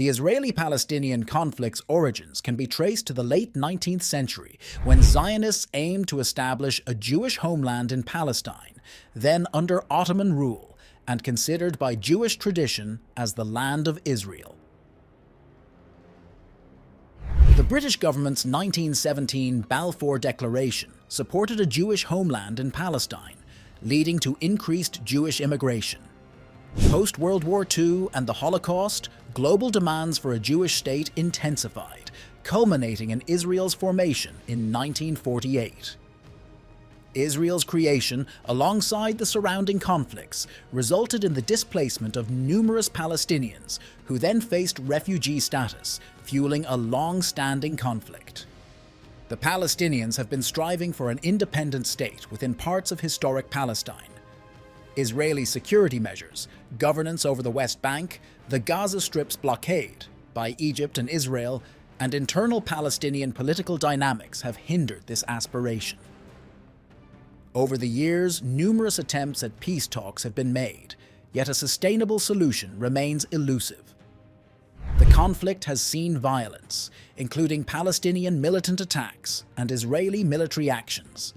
The Israeli-Palestinian conflict's origins can be traced to the late 19th century, when Zionists aimed to establish a Jewish homeland in Palestine, then under Ottoman rule, and considered by Jewish tradition as the Land of Israel. The British government's 1917 Balfour Declaration supported a Jewish homeland in Palestine, leading to increased Jewish immigration. Post-World War II and the Holocaust, global demands for a Jewish state intensified, culminating in Israel's formation in 1948. Israel's creation, alongside the surrounding conflicts, resulted in the displacement of numerous Palestinians, who then faced refugee status, fueling a long-standing conflict. The Palestinians have been striving for an independent state within parts of historic Palestine. Israeli security measures, governance over the West Bank, the Gaza Strip's blockade by Egypt and Israel, and internal Palestinian political dynamics have hindered this aspiration. Over the years, numerous attempts at peace talks have been made, yet a sustainable solution remains elusive. The conflict has seen violence, including Palestinian militant attacks and Israeli military actions.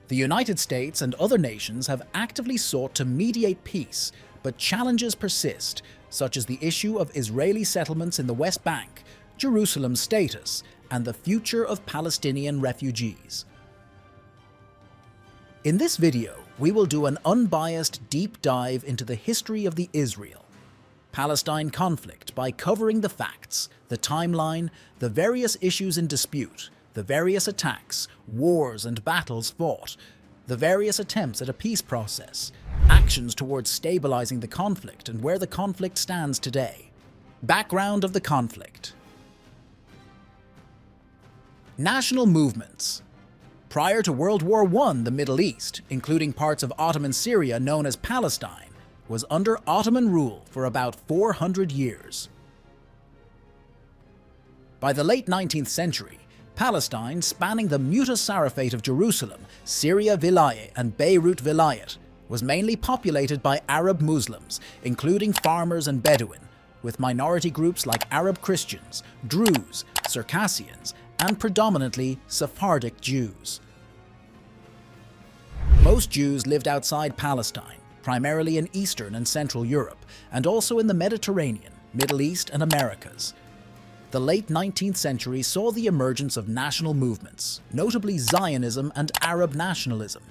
The United States and other nations have actively sought to mediate peace, but challenges persist, such as the issue of Israeli settlements in the West Bank, Jerusalem's status, and the future of Palestinian refugees. In this video, we will do an unbiased deep dive into the history of the Israel-Palestine conflict by covering the facts, the timeline, the various issues in dispute, the various attacks, wars and battles fought, the various attempts at a peace process, actions towards stabilizing the conflict and where the conflict stands today. Background of the conflict. National movements. Prior to World War I, the Middle East, including parts of Ottoman Syria known as Palestine, was under Ottoman rule for about 400 years. By the late 19th century, Palestine, spanning the Muta-Sarafate of Jerusalem, Syria Vilayet and Beirut Vilayet, was mainly populated by Arab Muslims, including farmers and Bedouin, with minority groups like Arab Christians, Druze, Circassians, and predominantly Sephardic Jews. Most Jews lived outside Palestine, primarily in Eastern and Central Europe, and also in the Mediterranean, Middle East, and Americas. The late 19th century saw the emergence of national movements, notably Zionism and Arab nationalism.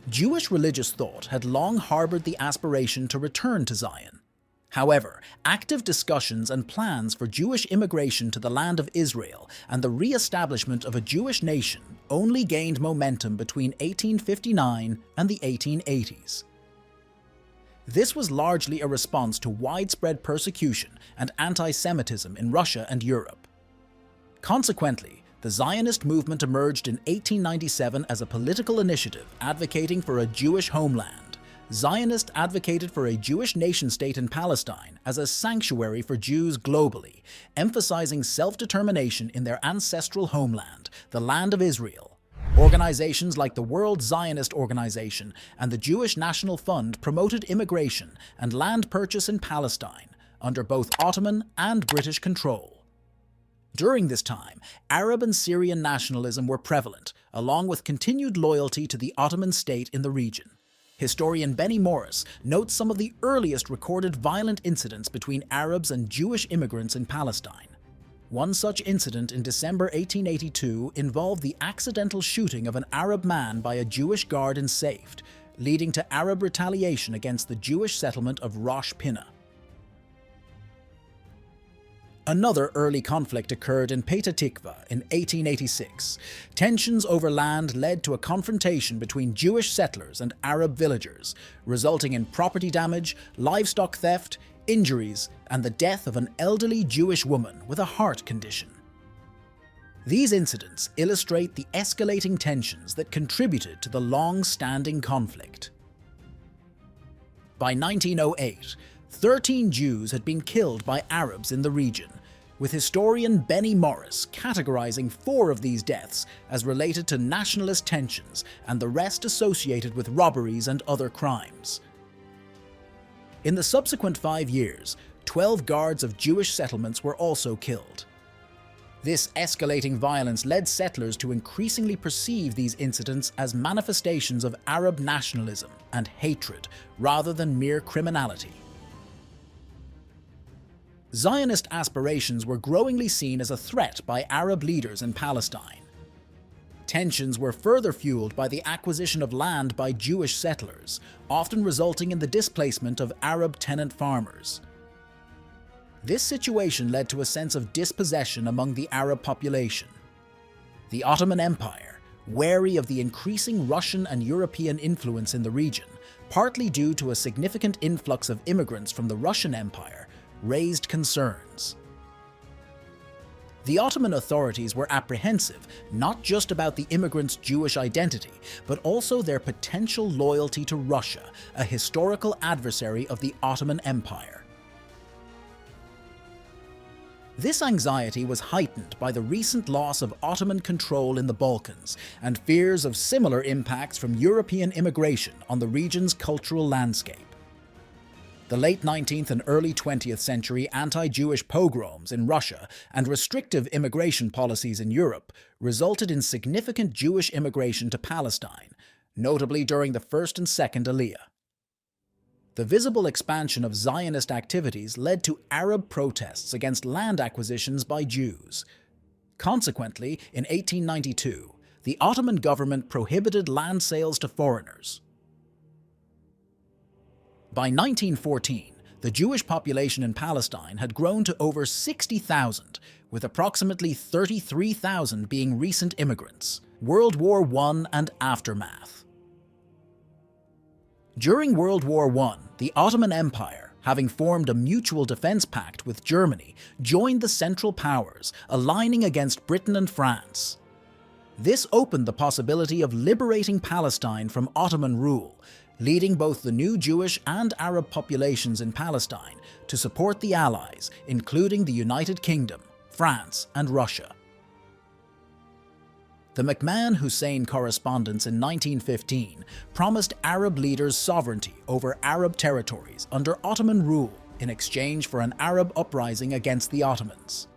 Jewish religious thought had long harbored the aspiration to return to Zion. However, active discussions and plans for Jewish immigration to the Land of Israel and the re-establishment of a Jewish nation only gained momentum between 1859 and the 1880s. This was largely a response to widespread persecution and anti-Semitism in Russia and Europe. Consequently, the Zionist movement emerged in 1897 as a political initiative advocating for a Jewish homeland. Zionists advocated for a Jewish nation-state in Palestine as a sanctuary for Jews globally, emphasizing self-determination in their ancestral homeland, the Land of Israel. Organizations like the World Zionist Organization and the Jewish National Fund promoted immigration and land purchase in Palestine, under both Ottoman and British control. During this time, Arab and Syrian nationalism were prevalent, along with continued loyalty to the Ottoman state in the region. Historian Benny Morris notes some of the earliest recorded violent incidents between Arabs and Jewish immigrants in Palestine. One such incident in December 1882 involved the accidental shooting of an Arab man by a Jewish guard in Safed, leading to Arab retaliation against the Jewish settlement of Rosh Pinna. Another early conflict occurred in Petah Tikva in 1886. Tensions over land led to a confrontation between Jewish settlers and Arab villagers, resulting in property damage, livestock theft, injuries, and the death of an elderly Jewish woman with a heart condition. These incidents illustrate the escalating tensions that contributed to the long-standing conflict. By 1908, 13 Jews had been killed by Arabs in the region, with historian Benny Morris categorizing 4 of these deaths as related to nationalist tensions and the rest associated with robberies and other crimes. In the subsequent 5 years, 12 guards of Jewish settlements were also killed. This escalating violence led settlers to increasingly perceive these incidents as manifestations of Arab nationalism and hatred rather than mere criminality. Zionist aspirations were growingly seen as a threat by Arab leaders in Palestine. Tensions were further fueled by the acquisition of land by Jewish settlers, often resulting in the displacement of Arab tenant farmers. This situation led to a sense of dispossession among the Arab population. The Ottoman Empire, wary of the increasing Russian and European influence in the region, partly due to a significant influx of immigrants from the Russian Empire, raised concerns. The Ottoman authorities were apprehensive not just about the immigrants' Jewish identity, but also their potential loyalty to Russia, a historical adversary of the Ottoman Empire. This anxiety was heightened by the recent loss of Ottoman control in the Balkans and fears of similar impacts from European immigration on the region's cultural landscape. The late 19th and early 20th century anti-Jewish pogroms in Russia and restrictive immigration policies in Europe resulted in significant Jewish immigration to Palestine, notably during the First and Second Aliyah. The visible expansion of Zionist activities led to Arab protests against land acquisitions by Jews. Consequently, in 1892, the Ottoman government prohibited land sales to foreigners. By 1914, the Jewish population in Palestine had grown to over 60,000, with approximately 33,000 being recent immigrants. World War I and aftermath. During World War I, the Ottoman Empire, having formed a mutual defense pact with Germany, joined the Central Powers, aligning against Britain and France. This opened the possibility of liberating Palestine from Ottoman rule, leading both the new Jewish and Arab populations in Palestine to support the Allies, including the United Kingdom, France, and Russia. The McMahon-Hussein Correspondence in 1915 promised Arab leaders sovereignty over Arab territories under Ottoman rule in exchange for an Arab uprising against the Ottomans.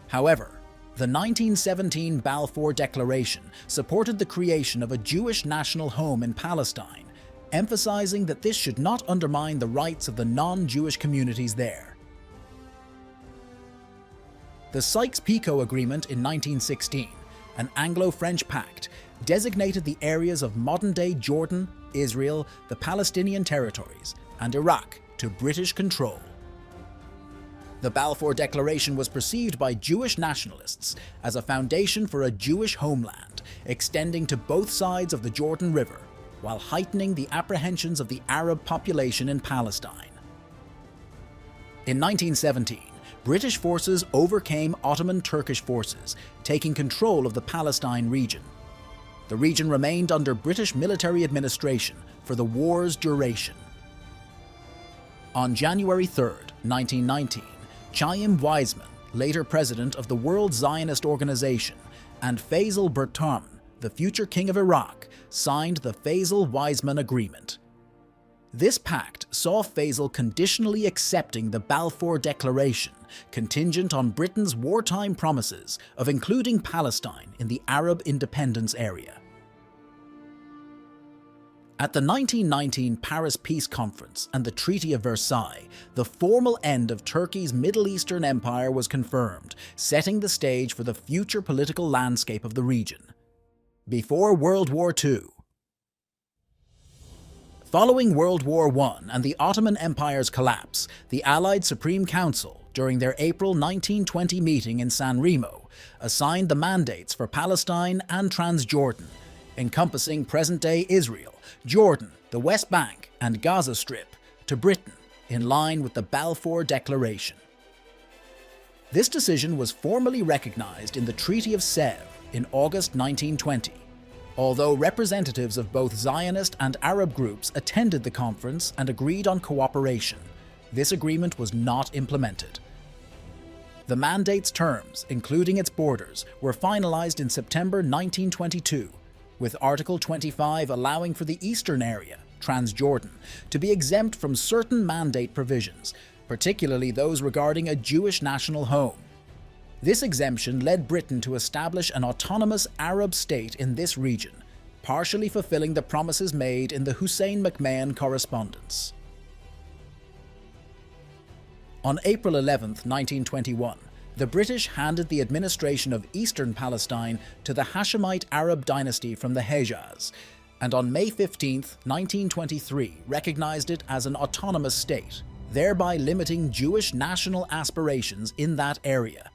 However, the 1917 Balfour Declaration supported the creation of a Jewish national home in Palestine, emphasizing that this should not undermine the rights of the non-Jewish communities there. The Sykes-Picot Agreement in 1916, an Anglo-French pact, designated the areas of modern-day Jordan, Israel, the Palestinian territories, and Iraq to British control. The Balfour Declaration was perceived by Jewish nationalists as a foundation for a Jewish homeland, extending to both sides of the Jordan River, while heightening the apprehensions of the Arab population in Palestine. In 1917, British forces overcame Ottoman Turkish forces, taking control of the Palestine region. The region remained under British military administration for the war's duration. On January 3, 1919, Chaim Weizmann, later president of the World Zionist Organization, and Faisal Bertam, the future king of Iraq, signed the Faisal-Weizmann Agreement. This pact saw Faisal conditionally accepting the Balfour Declaration, contingent on Britain's wartime promises of including Palestine in the Arab independence area. At the 1919 Paris Peace Conference and the Treaty of Versailles, the formal end of Turkey's Middle Eastern Empire was confirmed, setting the stage for the future political landscape of the region. Before World War II. Following World War I and the Ottoman Empire's collapse, the Allied Supreme Council, during their April 1920 meeting in San Remo, assigned the mandates for Palestine and Transjordan, encompassing present-day Israel, Jordan, the West Bank, and Gaza Strip, to Britain, in line with the Balfour Declaration. This decision was formally recognized in the Treaty of Sèvres in August 1920. Although representatives of both Zionist and Arab groups attended the conference and agreed on cooperation, this agreement was not implemented. The mandate's terms, including its borders, were finalized in September 1922, with Article 25 allowing for the eastern area, Transjordan, to be exempt from certain mandate provisions, particularly those regarding a Jewish national home. This exemption led Britain to establish an autonomous Arab state in this region, partially fulfilling the promises made in the Hussein McMahon Correspondence. On April 11, 1921, the British handed the administration of eastern Palestine to the Hashemite Arab dynasty from the Hejaz, and on May 15, 1923, recognized it as an autonomous state, thereby limiting Jewish national aspirations in that area.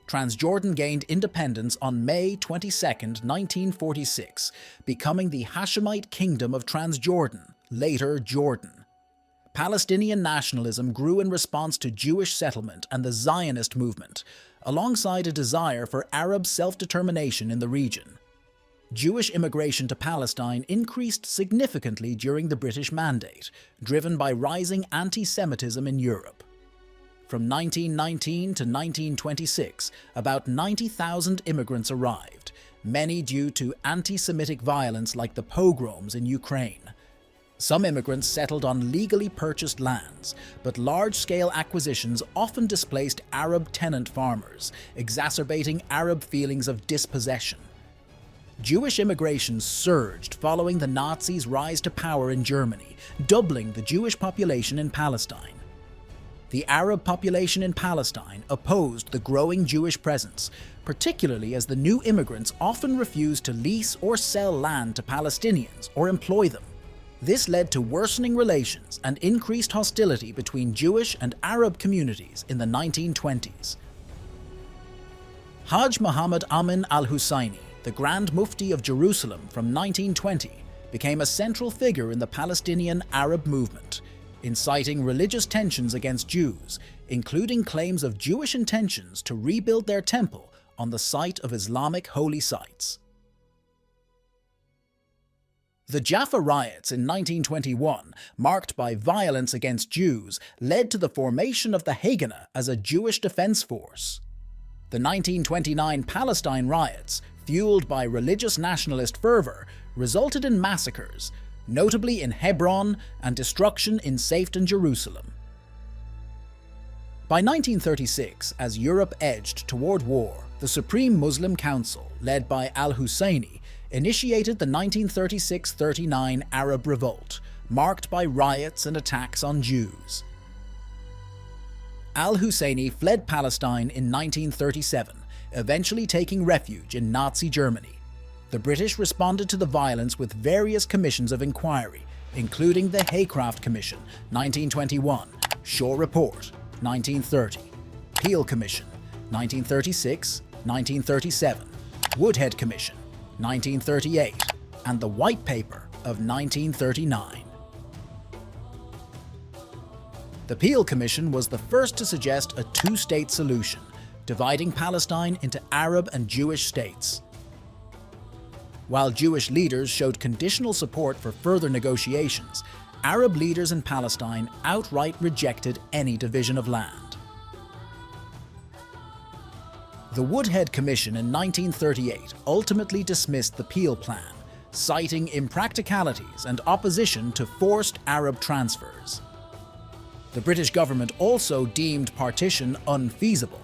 Transjordan gained independence on May 22, 1946, becoming the Hashemite Kingdom of Transjordan, later Jordan. Palestinian nationalism grew in response to Jewish settlement and the Zionist movement, alongside a desire for Arab self-determination in the region. Jewish immigration to Palestine increased significantly during the British Mandate, driven by rising anti-Semitism in Europe. From 1919 to 1926, about 90,000 immigrants arrived, many due to anti-Semitic violence like the pogroms in Ukraine. Some immigrants settled on legally purchased lands, but large-scale acquisitions often displaced Arab tenant farmers, exacerbating Arab feelings of dispossession. Jewish immigration surged following the Nazis' rise to power in Germany, doubling the Jewish population in Palestine. The Arab population in Palestine opposed the growing Jewish presence, particularly as the new immigrants often refused to lease or sell land to Palestinians or employ them. This led to worsening relations and increased hostility between Jewish and Arab communities in the 1920s. Hajj Muhammad Amin al-Husseini, the Grand Mufti of Jerusalem from 1920, became a central figure in the Palestinian Arab movement, inciting religious tensions against Jews, including claims of Jewish intentions to rebuild their temple on the site of Islamic holy sites. The Jaffa riots in 1921, marked by violence against Jews, led to the formation of the Haganah as a Jewish defense force. The 1929 Palestine riots, fueled by religious nationalist fervor, resulted in massacres, notably in Hebron, and destruction in Safed Jerusalem. By 1936, as Europe edged toward war, the Supreme Muslim Council, led by al-Husseini, initiated the 1936-39 Arab Revolt, marked by riots and attacks on Jews. Al-Husseini fled Palestine in 1937, eventually taking refuge in Nazi Germany. The British responded to the violence with various commissions of inquiry, including the Haycraft Commission, 1921, Shaw Report, 1930, Peel Commission, 1936, 1937, Woodhead Commission, 1938, and the White Paper of 1939. The Peel Commission was the first to suggest a two-state solution, dividing Palestine into Arab and Jewish states. While Jewish leaders showed conditional support for further negotiations, Arab leaders in Palestine outright rejected any division of land. The Woodhead Commission in 1938 ultimately dismissed the Peel Plan, citing impracticalities and opposition to forced Arab transfers. The British government also deemed partition unfeasible.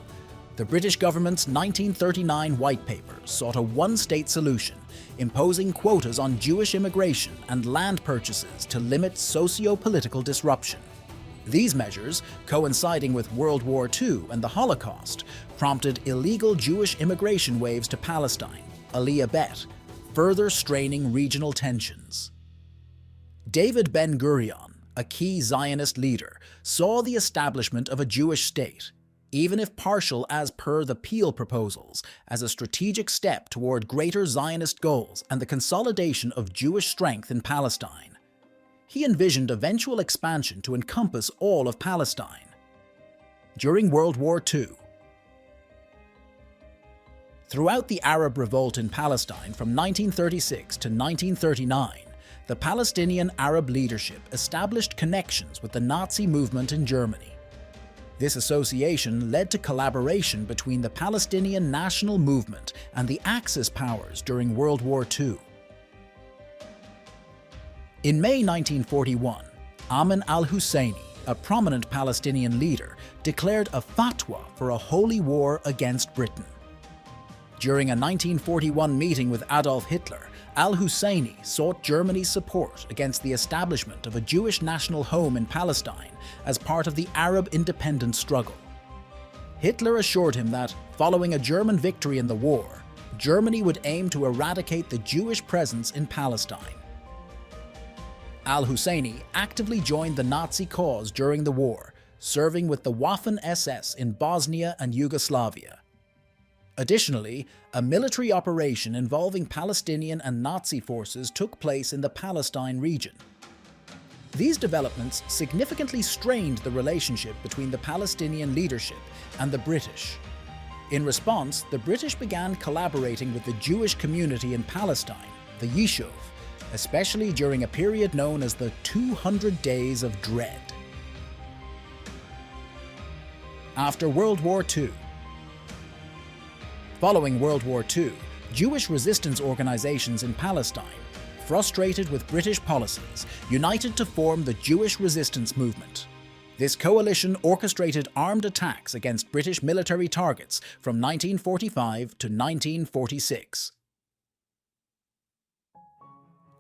The British government's 1939 White Paper sought a one-state solution, imposing quotas on Jewish immigration and land purchases to limit socio-political disruption. These measures, coinciding with World War II and the Holocaust, prompted illegal Jewish immigration waves to Palestine, Aliyah Bet, further straining regional tensions. David Ben-Gurion, a key Zionist leader, saw the establishment of a Jewish state, even if partial as per the Peel proposals, as a strategic step toward greater Zionist goals and the consolidation of Jewish strength in Palestine. He envisioned eventual expansion to encompass all of Palestine. During World War II, throughout the Arab Revolt in Palestine from 1936 to 1939, the Palestinian Arab leadership established connections with the Nazi movement in Germany. This association led to collaboration between the Palestinian national movement and the Axis powers during World War II. In May 1941, Amin al-Husseini, a prominent Palestinian leader, declared a fatwa for a holy war against Britain. During a 1941 meeting with Adolf Hitler, al-Husseini sought Germany's support against the establishment of a Jewish national home in Palestine as part of the Arab independence struggle. Hitler assured him that, following a German victory in the war, Germany would aim to eradicate the Jewish presence in Palestine. Al-Husseini actively joined the Nazi cause during the war, serving with the Waffen-SS in Bosnia and Yugoslavia. Additionally, a military operation involving Palestinian and Nazi forces took place in the Palestine region. These developments significantly strained the relationship between the Palestinian leadership and the British. In response, the British began collaborating with the Jewish community in Palestine, the Yishuv, especially during a period known as the 200 Days of Dread. After World War II. Following World War II, Jewish resistance organizations in Palestine, frustrated with British policies, united to form the Jewish Resistance Movement. This coalition orchestrated armed attacks against British military targets from 1945 to 1946.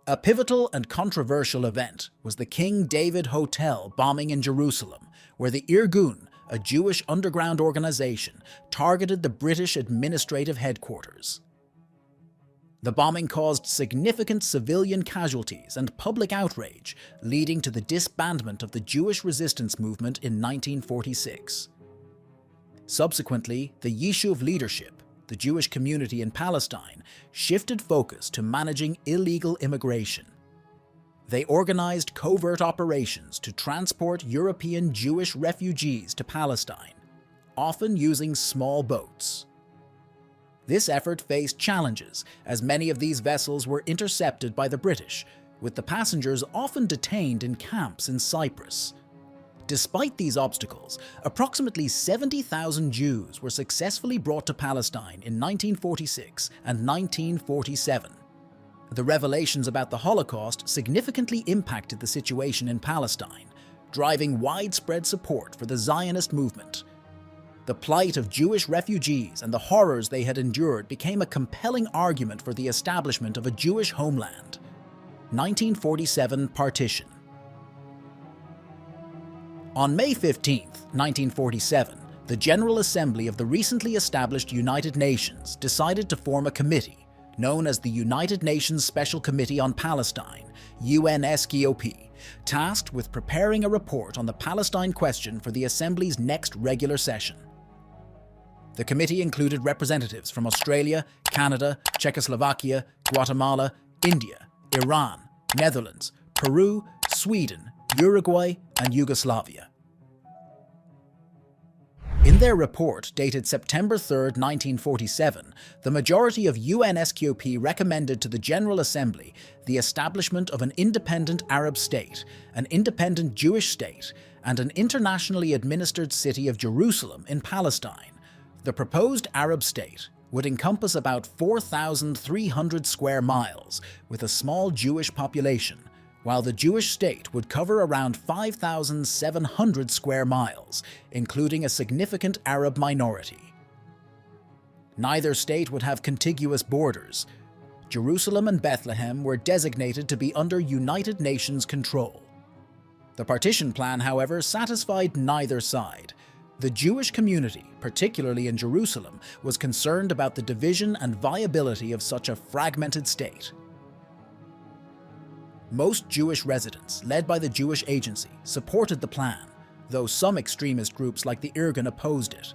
A pivotal and controversial event was the King David Hotel bombing in Jerusalem, where the Irgun, a Jewish underground organization, targeted the British administrative headquarters. The bombing caused significant civilian casualties and public outrage, leading to the disbandment of the Jewish resistance movement in 1946. Subsequently, the Yishuv leadership, the Jewish community in Palestine, shifted focus to managing illegal immigration. They organized covert operations to transport European Jewish refugees to Palestine, often using small boats. This effort faced challenges, as many of these vessels were intercepted by the British, with the passengers often detained in camps in Cyprus. Despite these obstacles, approximately 70,000 Jews were successfully brought to Palestine in 1946 and 1947. The revelations about the Holocaust significantly impacted the situation in Palestine, driving widespread support for the Zionist movement. The plight of Jewish refugees and the horrors they had endured became a compelling argument for the establishment of a Jewish homeland. 1947 Partition. On May 15, 1947, the General Assembly of the recently established United Nations decided to form a committee, known as the United Nations Special Committee on Palestine, UNSCOP, tasked with preparing a report on the Palestine question for the Assembly's next regular session. The committee included representatives from Australia, Canada, Czechoslovakia, Guatemala, India, Iran, Netherlands, Peru, Sweden, Uruguay, and Yugoslavia. In their report, dated September 3, 1947, the majority of UNSCOP recommended to the General Assembly the establishment of an independent Arab state, an independent Jewish state, and an internationally administered city of Jerusalem in Palestine. The proposed Arab state would encompass about 4,300 square miles, with a small Jewish population, while the Jewish state would cover around 5,700 square miles, including a significant Arab minority. Neither state would have contiguous borders. Jerusalem and Bethlehem were designated to be under United Nations control. The partition plan, however, satisfied neither side. The Jewish community, particularly in Jerusalem, was concerned about the division and viability of such a fragmented state. Most Jewish residents, led by the Jewish Agency, supported the plan, though some extremist groups like the Irgun opposed it.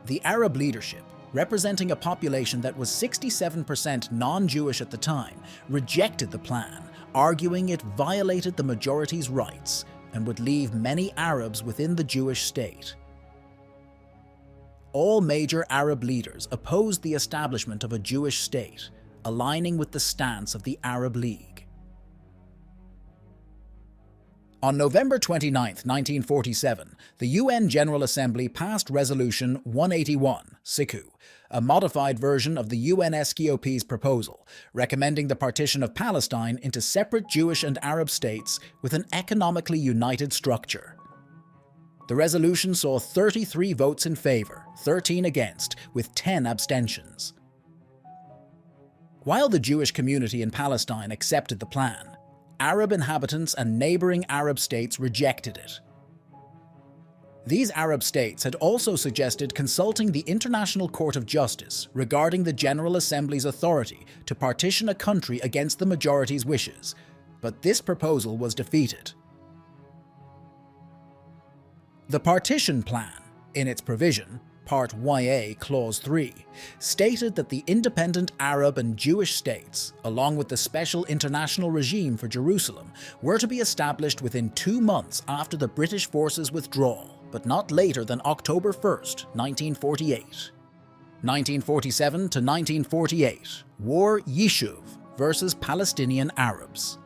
The Arab leadership, representing a population that was 67% non-Jewish at the time, rejected the plan, arguing it violated the majority's rights and would leave many Arabs within the Jewish state. All major Arab leaders opposed the establishment of a Jewish state, aligning with the stance of the Arab League. On November 29, 1947, the UN General Assembly passed Resolution 181, SIKU, a modified version of the UNSCOP's proposal, recommending the partition of Palestine into separate Jewish and Arab states with an economically united structure. The resolution saw 33 votes in favor, 13 against, with 10 abstentions. While the Jewish community in Palestine accepted the plan, Arab inhabitants and neighboring Arab states rejected it. These Arab states had also suggested consulting the International Court of Justice regarding the General Assembly's authority to partition a country against the majority's wishes, but this proposal was defeated. The Partition Plan, in its provision, Part YA, Clause 3, stated that the independent Arab and Jewish states, along with the special international regime for Jerusalem, were to be established within 2 months after the British forces' withdrawal, but not later than October 1, 1948. 1947 to 1948, War Yishuv versus Palestinian Arabs.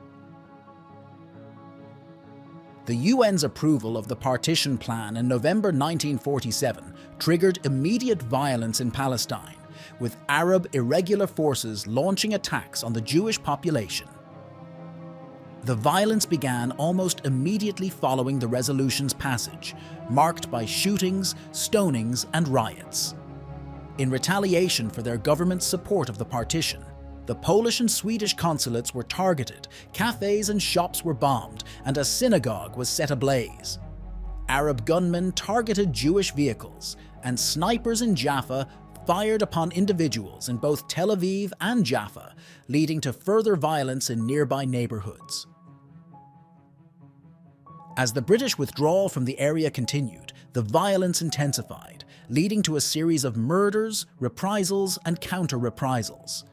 The UN's approval of the Partition Plan in November 1947 triggered immediate violence in Palestine, with Arab irregular forces launching attacks on the Jewish population. The violence began almost immediately following the resolution's passage, marked by shootings, stonings, and riots. In retaliation for their government's support of the partition, the Polish and Swedish consulates were targeted, cafes and shops were bombed, and a synagogue was set ablaze. Arab gunmen targeted Jewish vehicles, and snipers in Jaffa fired upon individuals in both Tel Aviv and Jaffa, leading to further violence in nearby neighborhoods. As the British withdrawal from the area continued, the violence intensified, leading to a series of murders, reprisals, and counter-reprisals.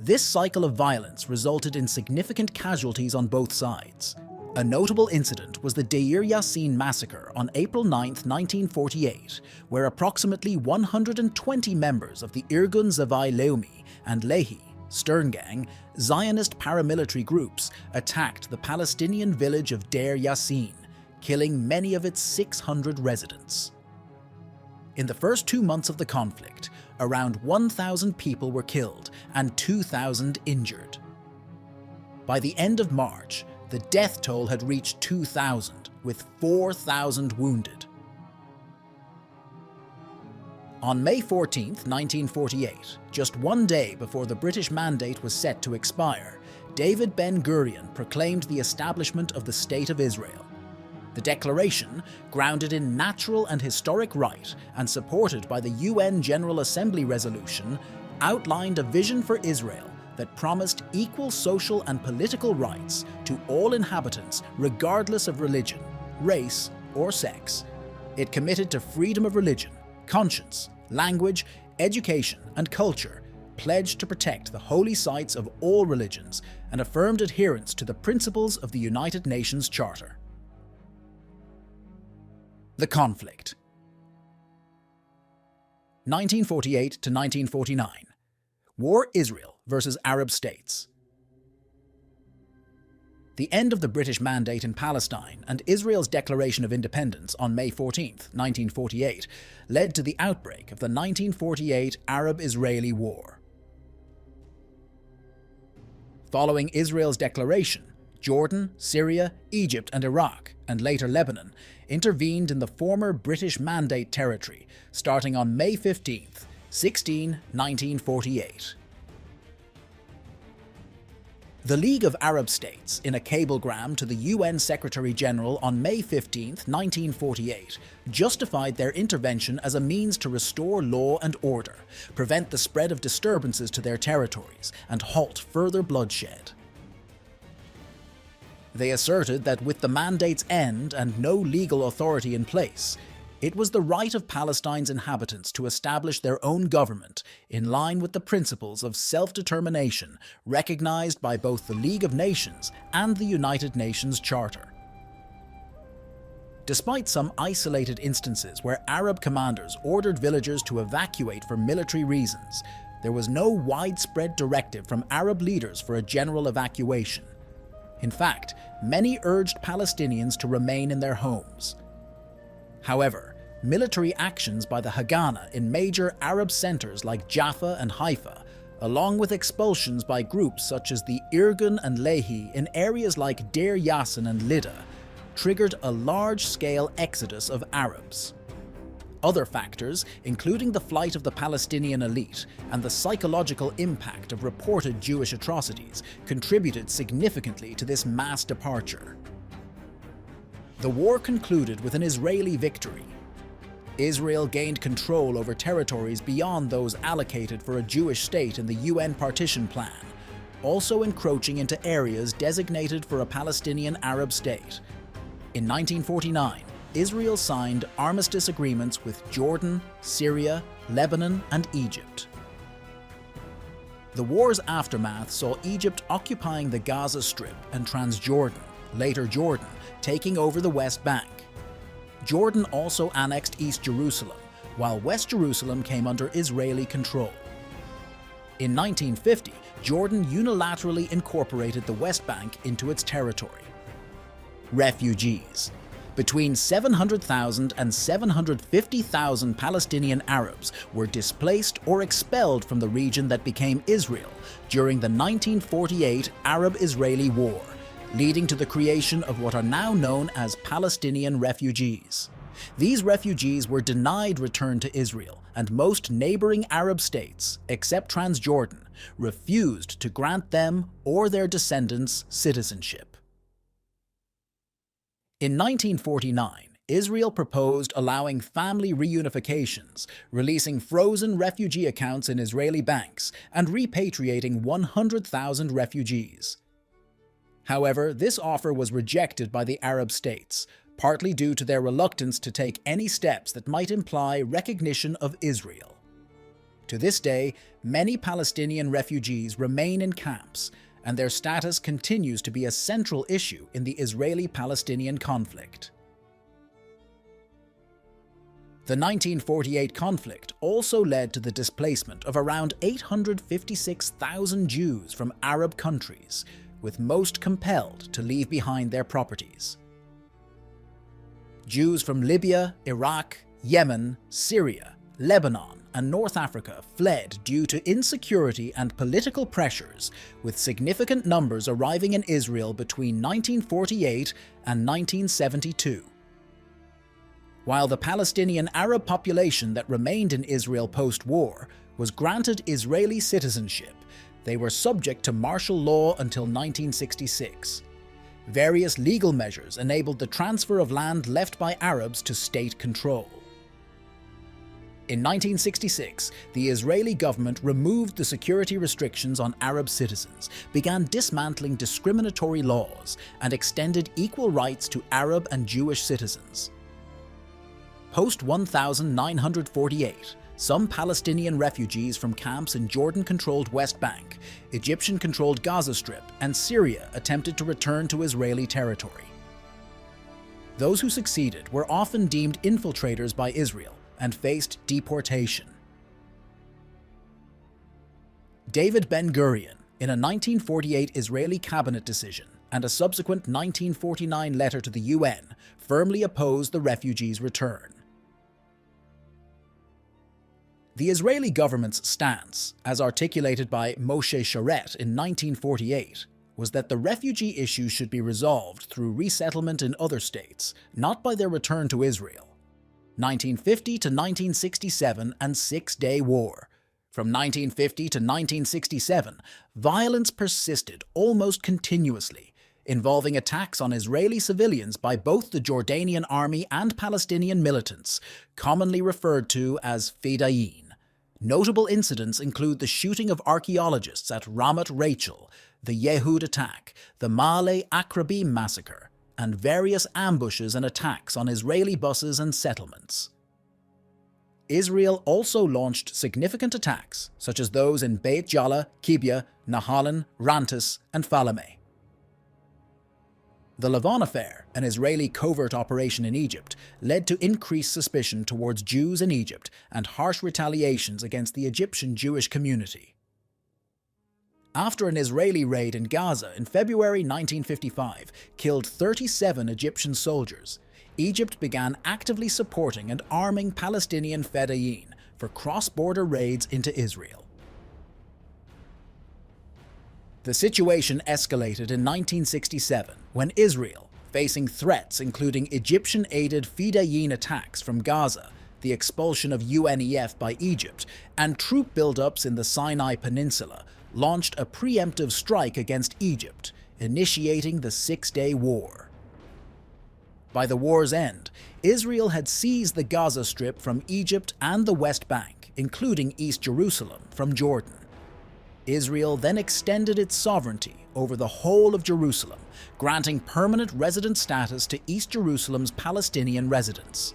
This cycle of violence resulted in significant casualties on both sides. A notable incident was the Deir Yassin massacre on April 9, 1948, where approximately 120 members of the Irgun Zavai Leumi and Lehi, Stern Gang, Zionist paramilitary groups attacked the Palestinian village of Deir Yassin, killing many of its 600 residents. In the first 2 months of the conflict, around 1,000 people were killed and 2,000 injured. By the end of March, the death toll had reached 2,000, with 4,000 wounded. On May 14, 1948, just 1 day before the British mandate was set to expire, David Ben-Gurion proclaimed the establishment of the State of Israel. The declaration, grounded in natural and historic right and supported by the UN General Assembly resolution, outlined a vision for Israel that promised equal social and political rights to all inhabitants regardless of religion, race, or sex. It committed to freedom of religion, conscience, language, education, and culture, pledged to protect the holy sites of all religions, and affirmed adherence to the principles of the United Nations Charter. The conflict. 1948 to 1949. War Israel versus Arab states. The end of the British mandate in Palestine and Israel's declaration of independence on May 14, 1948, led to the outbreak of the 1948 Arab-Israeli War. Following Israel's declaration, Jordan, Syria, Egypt and Iraq, and later Lebanon, intervened in the former British Mandate territory starting on May 15, 1948. The League of Arab States, in a cablegram to the UN Secretary-General on May 15, 1948, justified their intervention as a means to restore law and order, prevent the spread of disturbances to their territories, and halt further bloodshed. They asserted that with the mandate's end and no legal authority in place, it was the right of Palestine's inhabitants to establish their own government in line with the principles of self-determination recognized by both the League of Nations and the United Nations Charter. Despite some isolated instances where Arab commanders ordered villagers to evacuate for military reasons, there was no widespread directive from Arab leaders for a general evacuation. In fact, many urged Palestinians to remain in their homes. However, military actions by the Haganah in major Arab centers like Jaffa and Haifa, along with expulsions by groups such as the Irgun and Lehi in areas like Deir Yassin and Lydda, triggered a large-scale exodus of Arabs. Other factors, including the flight of the Palestinian elite and the psychological impact of reported Jewish atrocities, contributed significantly to this mass departure. The war concluded with an Israeli victory. Israel gained control over territories beyond those allocated for a Jewish state in the UN Partition plan, also encroaching into areas designated for a Palestinian Arab state. In 1949, Israel signed armistice agreements with Jordan, Syria, Lebanon, and Egypt. The war's aftermath saw Egypt occupying the Gaza Strip and Transjordan, later Jordan, taking over the West Bank. Jordan also annexed East Jerusalem, while West Jerusalem came under Israeli control. In 1950, Jordan unilaterally incorporated the West Bank into its territory. Refugees. Between 700,000 and 750,000 Palestinian Arabs were displaced or expelled from the region that became Israel during the 1948 Arab-Israeli War, leading to the creation of what are now known as Palestinian Refugees. These refugees were denied return to Israel, and most neighboring Arab states, except Transjordan, refused to grant them or their descendants citizenship. In 1949, Israel proposed allowing family reunifications, releasing frozen refugee accounts in Israeli banks, and repatriating 100,000 refugees. However, this offer was rejected by the Arab states, partly due to their reluctance to take any steps that might imply recognition of Israel. To this day, many Palestinian refugees remain in camps, and their status continues to be a central issue in the Israeli-Palestinian conflict. The 1948 conflict also led to the displacement of around 856,000 Jews from Arab countries, with most compelled to leave behind their properties. Jews from Libya, Iraq, Yemen, Syria, Lebanon, and North Africa fled due to insecurity and political pressures, with significant numbers arriving in Israel between 1948 and 1972. While the Palestinian Arab population that remained in Israel post-war was granted Israeli citizenship, they were subject to martial law until 1966. Various legal measures enabled the transfer of land left by Arabs to state control. In 1966, the Israeli government removed the security restrictions on Arab citizens, began dismantling discriminatory laws, and extended equal rights to Arab and Jewish citizens. Post-1948, some Palestinian refugees from camps in Jordan-controlled West Bank, Egyptian-controlled Gaza Strip, and Syria attempted to return to Israeli territory. Those who succeeded were often deemed infiltrators by Israel and faced deportation. David Ben-Gurion, in a 1948 Israeli cabinet decision and a subsequent 1949 letter to the UN, firmly opposed the refugees' return. The Israeli government's stance, as articulated by Moshe Sharet in 1948, was that the refugee issue should be resolved through resettlement in other states, not by their return to Israel. 1950 to 1967 and Six-Day War. From 1950 to 1967, violence persisted almost continuously, involving attacks on Israeli civilians by both the Jordanian army and Palestinian militants, commonly referred to as Fedayeen. Notable incidents include the shooting of archaeologists at Ramat Rachel, the Yehud attack, the Ma'ale Akrabim massacre, and various ambushes and attacks on Israeli buses and settlements. Israel also launched significant attacks, such as those in Beit Jala, Kibbur, Nahalin, Rantis, and Falameh. The Lavon Affair, an Israeli covert operation in Egypt, led to increased suspicion towards Jews in Egypt and harsh retaliations against the Egyptian Jewish community. After an Israeli raid in Gaza in February 1955 killed 37 Egyptian soldiers, Egypt began actively supporting and arming Palestinian Fedayeen for cross-border raids into Israel. The situation escalated in 1967 when Israel, facing threats including Egyptian-aided Fedayeen attacks from Gaza, the expulsion of UNEF by Egypt, and troop buildups in the Sinai Peninsula, launched a preemptive strike against Egypt, initiating the Six-Day War. By the war's end, Israel had seized the Gaza Strip from Egypt and the West Bank, including East Jerusalem from Jordan. Israel then extended its sovereignty over the whole of Jerusalem, granting permanent resident status to East Jerusalem's Palestinian residents.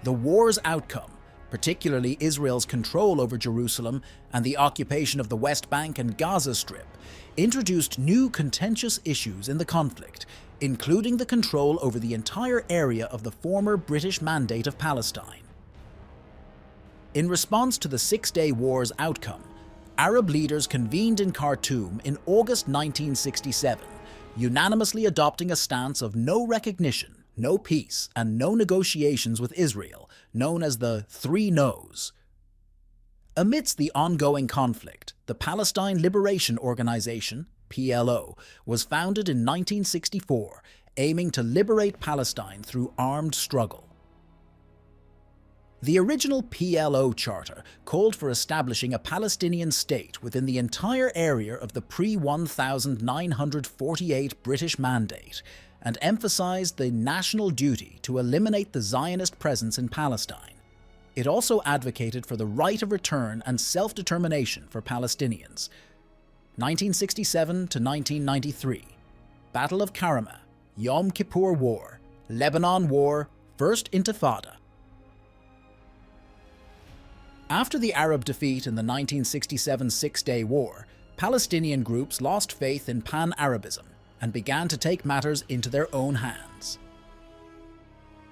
The war's outcome, particularly Israel's control over Jerusalem and the occupation of the West Bank and Gaza Strip, introduced new contentious issues in the conflict, including the control over the entire area of the former British Mandate of Palestine. In response to the Six-Day War's outcome, Arab leaders convened in Khartoum in August 1967, unanimously adopting a stance of no recognition, no peace, and no negotiations with Israel, known as the Three No's. Amidst the ongoing conflict, the Palestine Liberation Organization, PLO, was founded in 1964, aiming to liberate Palestine through armed struggle. The original PLO charter called for establishing a Palestinian state within the entire area of the pre-1948 British Mandate, and emphasized the national duty to eliminate the Zionist presence in Palestine. It also advocated for the right of return and self-determination for Palestinians. 1967 to 1993, Battle of Karameh, Yom Kippur War, Lebanon War, First Intifada. After the Arab defeat in the 1967 Six-Day War, Palestinian groups lost faith in pan-Arabism and began to take matters into their own hands.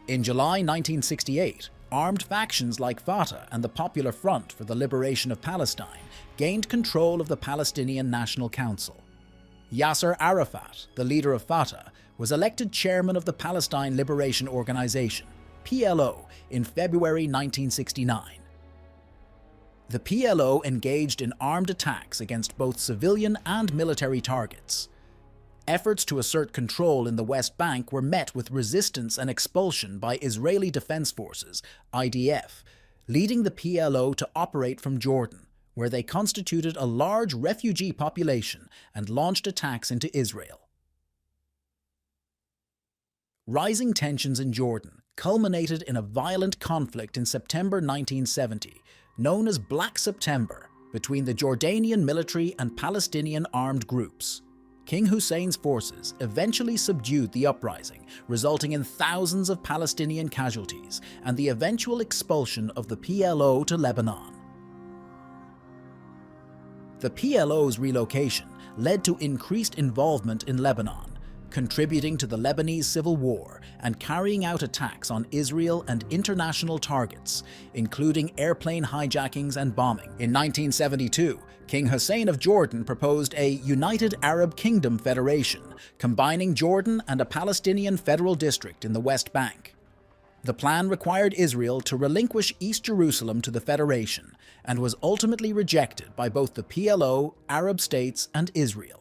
In July 1968, armed factions like Fatah and the Popular Front for the Liberation of Palestine gained control of the Palestinian National Council. Yasser Arafat, the leader of Fatah, was elected chairman of the Palestine Liberation Organization, PLO, in February 1969. The PLO engaged in armed attacks against both civilian and military targets. Efforts to assert control in the West Bank were met with resistance and expulsion by Israeli Defense Forces, IDF, leading the PLO to operate from Jordan, where they constituted a large refugee population and launched attacks into Israel. Rising tensions in Jordan culminated in a violent conflict in September 1970, known as Black September, between the Jordanian military and Palestinian armed groups. King Hussein's forces eventually subdued the uprising, resulting in thousands of Palestinian casualties and the eventual expulsion of the PLO to Lebanon. The PLO's relocation led to increased involvement in Lebanon, contributing to the Lebanese civil war and carrying out attacks on Israel and international targets, including airplane hijackings and bombing. In 1972, King Hussein of Jordan proposed a United Arab Kingdom Federation, combining Jordan and a Palestinian federal district in the West Bank. The plan required Israel to relinquish East Jerusalem to the Federation and was ultimately rejected by both the PLO, Arab states, and Israel.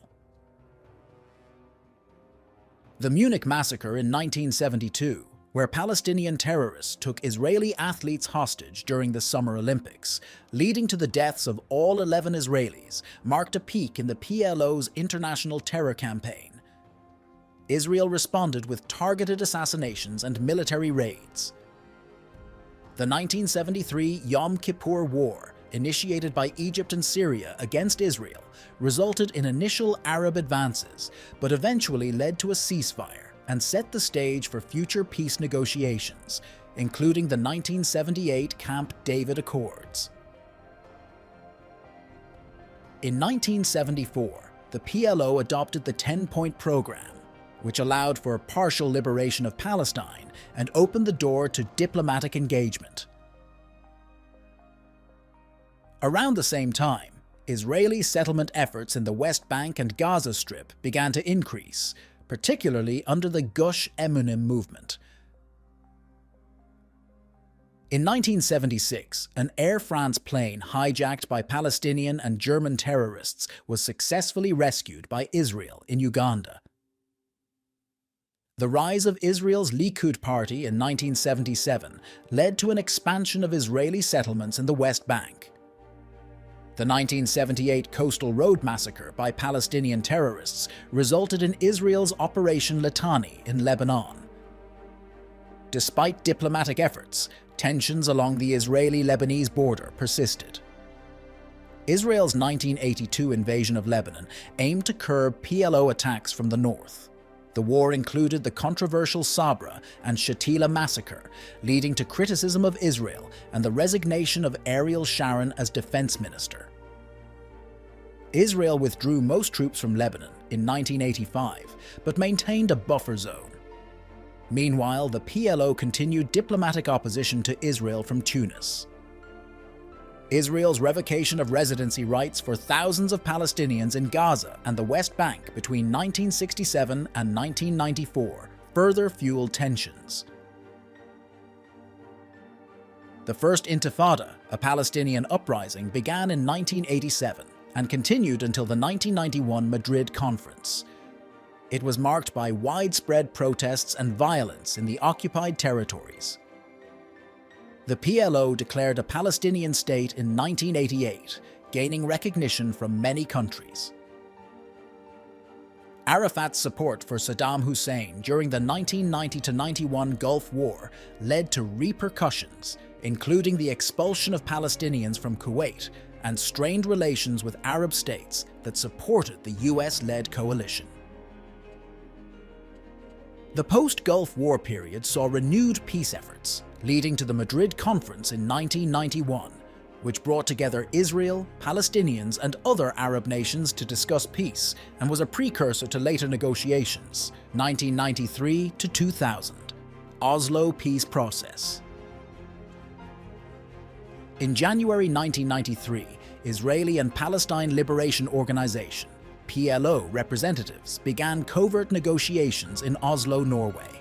The Munich massacre in 1972, where Palestinian terrorists took Israeli athletes hostage during the Summer Olympics, leading to the deaths of all 11 Israelis, marked a peak in the PLO's international terror campaign. Israel responded with targeted assassinations and military raids. The 1973 Yom Kippur War, initiated by Egypt and Syria against Israel, resulted in initial Arab advances, but eventually led to a ceasefire and set the stage for future peace negotiations, including the 1978 Camp David Accords. In 1974, the PLO adopted the 10-point program, which allowed for partial liberation of Palestine and opened the door to diplomatic engagement. Around the same time, Israeli settlement efforts in the West Bank and Gaza Strip began to increase, particularly under the Gush Emunim movement. In 1976, an Air France plane hijacked by Palestinian and German terrorists was successfully rescued by Israel in Uganda. The rise of Israel's Likud party in 1977 led to an expansion of Israeli settlements in the West Bank. The 1978 Coastal Road massacre by Palestinian terrorists resulted in Israel's Operation Litani in Lebanon. Despite diplomatic efforts, tensions along the Israeli-Lebanese border persisted. Israel's 1982 invasion of Lebanon aimed to curb PLO attacks from the north. The war included the controversial Sabra and Shatila massacre, leading to criticism of Israel and the resignation of Ariel Sharon as defense minister. Israel withdrew most troops from Lebanon in 1985, but maintained a buffer zone. Meanwhile, the PLO continued diplomatic opposition to Israel from Tunis. Israel's revocation of residency rights for thousands of Palestinians in Gaza and the West Bank between 1967 and 1994 further fueled tensions. The First Intifada, a Palestinian uprising, began in 1987 and continued until the 1991 Madrid Conference. It was marked by widespread protests and violence in the occupied territories. The PLO declared a Palestinian state in 1988, gaining recognition from many countries. Arafat's support for Saddam Hussein during the 1990-91 Gulf War led to repercussions, including the expulsion of Palestinians from Kuwait and strained relations with Arab states that supported the US-led coalition. The post-Gulf War period saw renewed peace efforts, leading to the Madrid Conference in 1991, which brought together Israel, Palestinians, and other Arab nations to discuss peace and was a precursor to later negotiations, 1993 to 2000, Oslo Peace Process. In January 1993, Israeli and Palestine Liberation Organization, PLO representatives began covert negotiations in Oslo, Norway.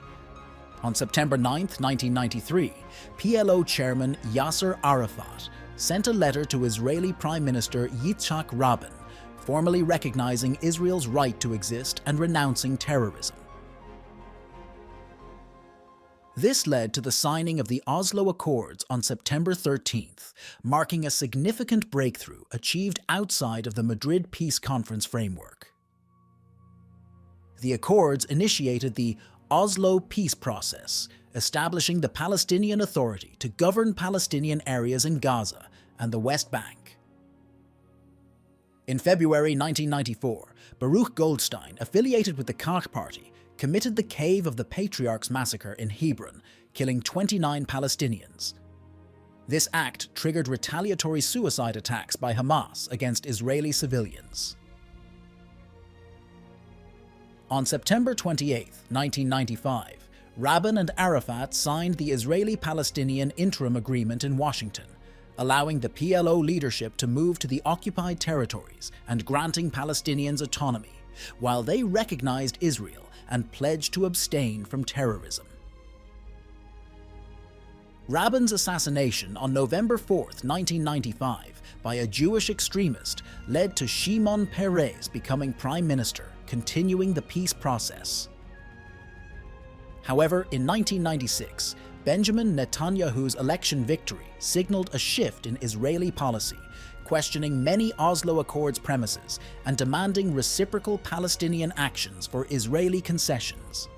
On September 9, 1993, PLO chairman Yasser Arafat sent a letter to Israeli Prime Minister Yitzhak Rabin, formally recognizing Israel's right to exist and renouncing terrorism. This led to the signing of the Oslo Accords on September 13th, marking a significant breakthrough achieved outside of the Madrid Peace Conference framework. The Accords initiated the Oslo Peace Process, establishing the Palestinian Authority to govern Palestinian areas in Gaza and the West Bank. In February 1994, Baruch Goldstein, affiliated with the Koch Party, committed the Cave of the Patriarchs massacre in Hebron, killing 29 Palestinians. This act triggered retaliatory suicide attacks by Hamas against Israeli civilians. On September 28, 1995, Rabin and Arafat signed the Israeli-Palestinian Interim Agreement in Washington, allowing the PLO leadership to move to the occupied territories and granting Palestinians autonomy, while they recognized Israel and pledged to abstain from terrorism. Rabin's assassination on November 4, 1995, by a Jewish extremist led to Shimon Peres becoming prime minister, continuing the peace process. However, in 1996, Benjamin Netanyahu's election victory signaled a shift in Israeli policy, questioning many Oslo Accords premises and demanding reciprocal Palestinian actions for Israeli concessions.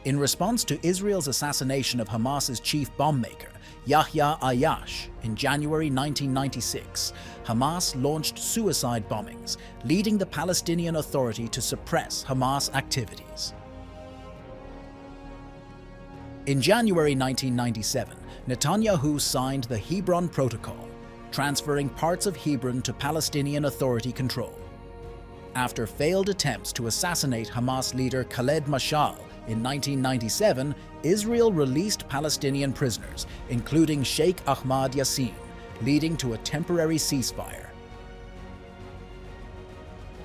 In response to Israel's assassination of Hamas's chief bombmaker, Yahya Ayash, in January 1996, Hamas launched suicide bombings, leading the Palestinian Authority to suppress Hamas activities. In January 1997, Netanyahu signed the Hebron Protocol, transferring parts of Hebron to Palestinian Authority control. After failed attempts to assassinate Hamas leader Khaled Mashal in 1997, Israel released Palestinian prisoners, including Sheikh Ahmad Yassin, leading to a temporary ceasefire.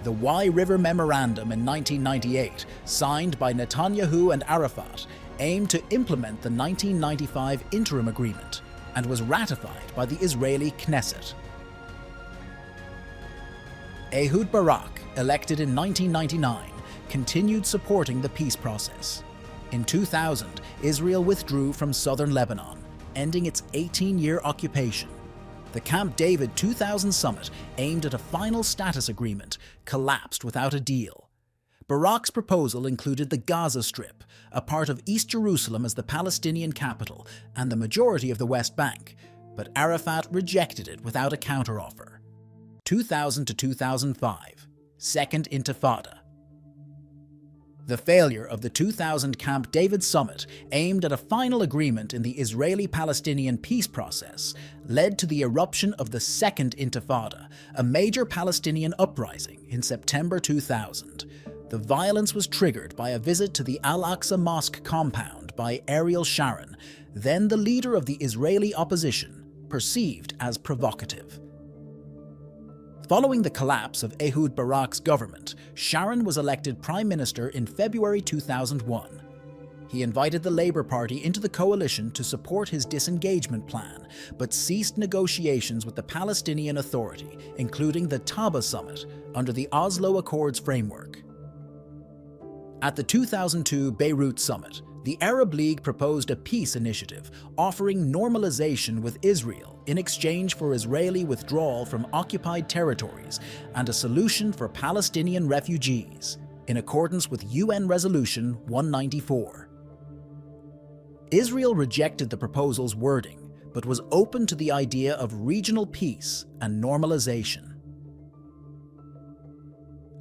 The Wye River Memorandum in 1998, signed by Netanyahu and Arafat, aimed to implement the 1995 Interim Agreement and was ratified by the Israeli Knesset. Ehud Barak, elected in 1999, continued supporting the peace process. In 2000, Israel withdrew from southern Lebanon, ending its 18-year occupation. The Camp David 2000 summit, aimed at a final status agreement, collapsed without a deal. Barak's proposal included the Gaza Strip, a part of East Jerusalem as the Palestinian capital, and the majority of the West Bank, but Arafat rejected it without a counteroffer. 2000 to 2005, Second Intifada. The failure of the 2000 Camp David summit, aimed at a final agreement in the Israeli-Palestinian peace process, led to the eruption of the Second Intifada, a major Palestinian uprising in September 2000. The violence was triggered by a visit to the Al-Aqsa Mosque compound by Ariel Sharon, then the leader of the Israeli opposition, perceived as provocative. Following the collapse of Ehud Barak's government, Sharon was elected prime minister in February 2001. He invited the Labour Party into the coalition to support his disengagement plan, but ceased negotiations with the Palestinian Authority, including the Taba Summit, under the Oslo Accords framework. At the 2002 Beirut Summit, the Arab League proposed a peace initiative offering normalization with Israel in exchange for Israeli withdrawal from occupied territories and a solution for Palestinian refugees, in accordance with UN Resolution 194. Israel rejected the proposal's wording, but was open to the idea of regional peace and normalization.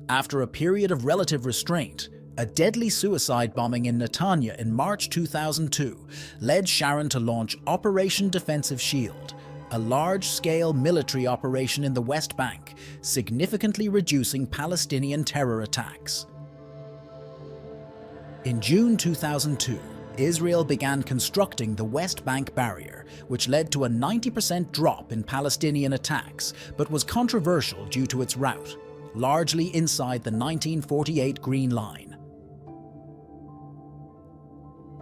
After a period of relative restraint, a deadly suicide bombing in Netanya in March 2002 led Sharon to launch Operation Defensive Shield, a large-scale military operation in the West Bank, significantly reducing Palestinian terror attacks. In June 2002, Israel began constructing the West Bank barrier, which led to a 90% drop in Palestinian attacks, but was controversial due to its route, largely inside the 1948 Green Line.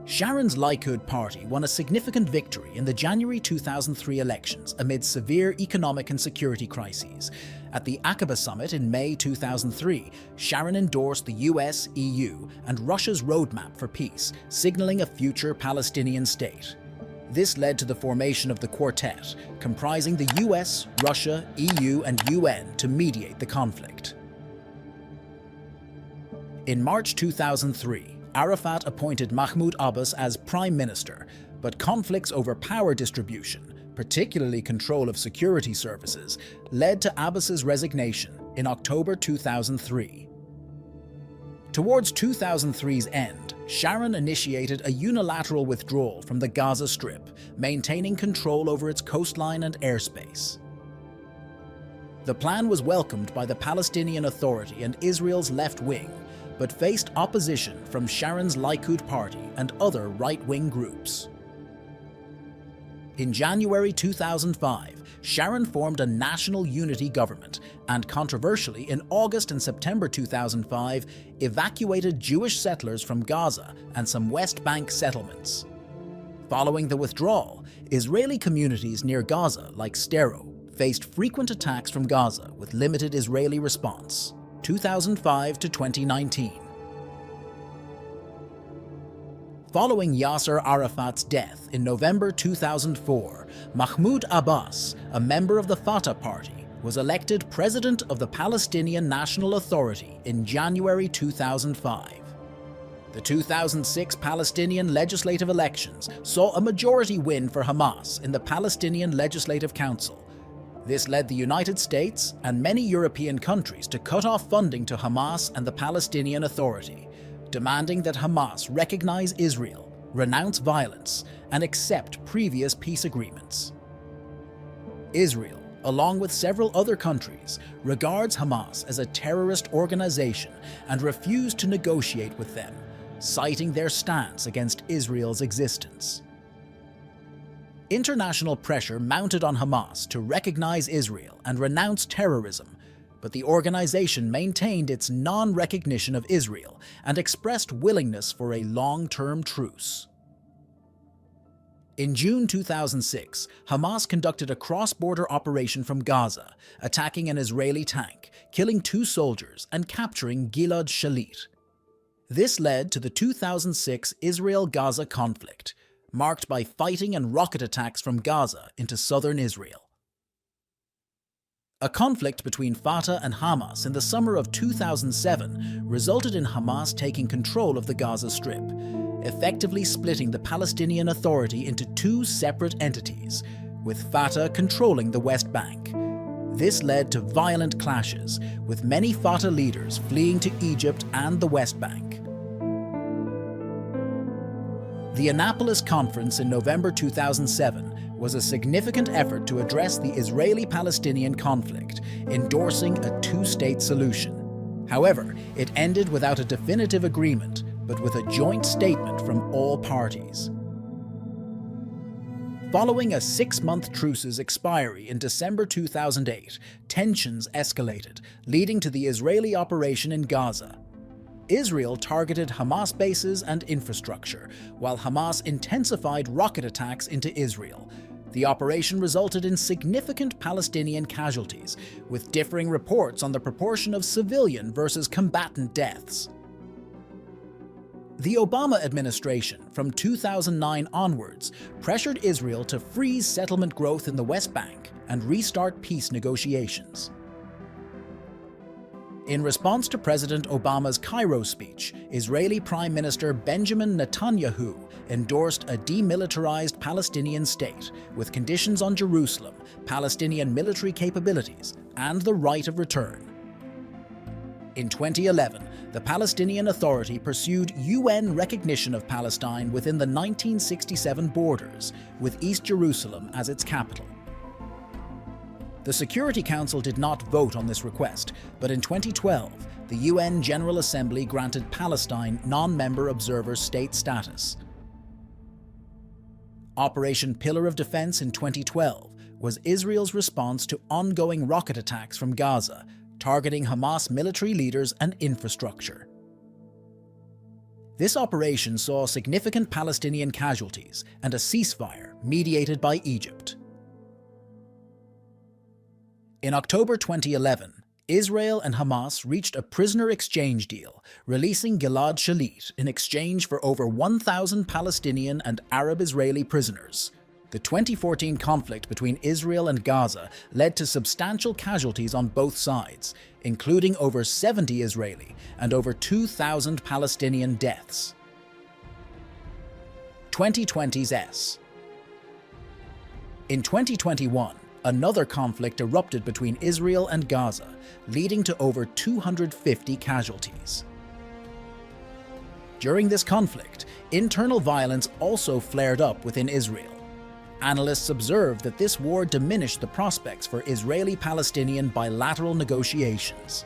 Sharon's Likud party won a significant victory in the January 2003 elections amid severe economic and security crises. At the Aqaba summit in May 2003, Sharon endorsed the US, EU, and Russia's roadmap for peace, signaling a future Palestinian state. This led to the formation of the Quartet, comprising the US, Russia, EU, and UN to mediate the conflict. In March 2003, Arafat appointed Mahmoud Abbas as prime minister, but conflicts over power distribution, particularly control of security services, led to Abbas's resignation in October 2003. Towards 2003's end, Sharon initiated a unilateral withdrawal from the Gaza Strip, maintaining control over its coastline and airspace. The plan was welcomed by the Palestinian Authority and Israel's left wing, but faced opposition from Sharon's Likud party and other right-wing groups. In January 2005, Sharon formed a national unity government and, controversially, in August and September 2005, evacuated Jewish settlers from Gaza and some West Bank settlements. Following the withdrawal, Israeli communities near Gaza, like Stero, faced frequent attacks from Gaza with limited Israeli response. 2005 to 2019. Following Yasser Arafat's death in November 2004, Mahmoud Abbas, a member of the Fatah party, was elected president of the Palestinian National Authority in January 2005. The 2006 Palestinian legislative elections saw a majority win for Hamas in the Palestinian Legislative Council. This led the United States and many European countries to cut off funding to Hamas and the Palestinian Authority, demanding that Hamas recognize Israel, renounce violence, and accept previous peace agreements. Israel, along with several other countries, regards Hamas as a terrorist organization and refused to negotiate with them, citing their stance against Israel's existence. International pressure mounted on Hamas to recognize Israel and renounce terrorism, but the organization maintained its non-recognition of Israel and expressed willingness for a long-term truce. In June 2006, Hamas conducted a cross-border operation from Gaza, attacking an Israeli tank, killing 2 soldiers and capturing Gilad Shalit. This led to the 2006 Israel-Gaza conflict, marked by fighting and rocket attacks from Gaza into southern Israel. A conflict between Fatah and Hamas in the summer of 2007 resulted in Hamas taking control of the Gaza Strip, effectively splitting the Palestinian Authority into two separate entities, with Fatah controlling the West Bank. This led to violent clashes, with many Fatah leaders fleeing to Egypt and the West Bank. The Annapolis Conference in November 2007 was a significant effort to address the Israeli-Palestinian conflict, endorsing a two-state solution. However, it ended without a definitive agreement, but with a joint statement from all parties. Following a 6-month truce's expiry in December 2008, tensions escalated, leading to the Israeli operation in Gaza. Israel targeted Hamas bases and infrastructure, while Hamas intensified rocket attacks into Israel. The operation resulted in significant Palestinian casualties, with differing reports on the proportion of civilian versus combatant deaths. The Obama administration, from 2009 onwards, pressured Israel to freeze settlement growth in the West Bank and restart peace negotiations. In response to President Obama's Cairo speech, Israeli Prime Minister Benjamin Netanyahu endorsed a demilitarized Palestinian state with conditions on Jerusalem, Palestinian military capabilities, and the right of return. In 2011, the Palestinian Authority pursued UN recognition of Palestine within the 1967 borders, with East Jerusalem as its capital. The Security Council did not vote on this request, but in 2012, the UN General Assembly granted Palestine non-member observer state status. Operation Pillar of Defense in 2012 was Israel's response to ongoing rocket attacks from Gaza, targeting Hamas military leaders and infrastructure. This operation saw significant Palestinian casualties and a ceasefire mediated by Egypt. In October 2011, Israel and Hamas reached a prisoner exchange deal, releasing Gilad Shalit in exchange for over 1,000 Palestinian and Arab-Israeli prisoners. The 2014 conflict between Israel and Gaza led to substantial casualties on both sides, including over 70 Israeli and over 2,000 Palestinian deaths. 2020's S. In 2021, another conflict erupted between Israel and Gaza, leading to over 250 casualties. During this conflict, internal violence also flared up within Israel. Analysts observed that this war diminished the prospects for Israeli-Palestinian bilateral negotiations.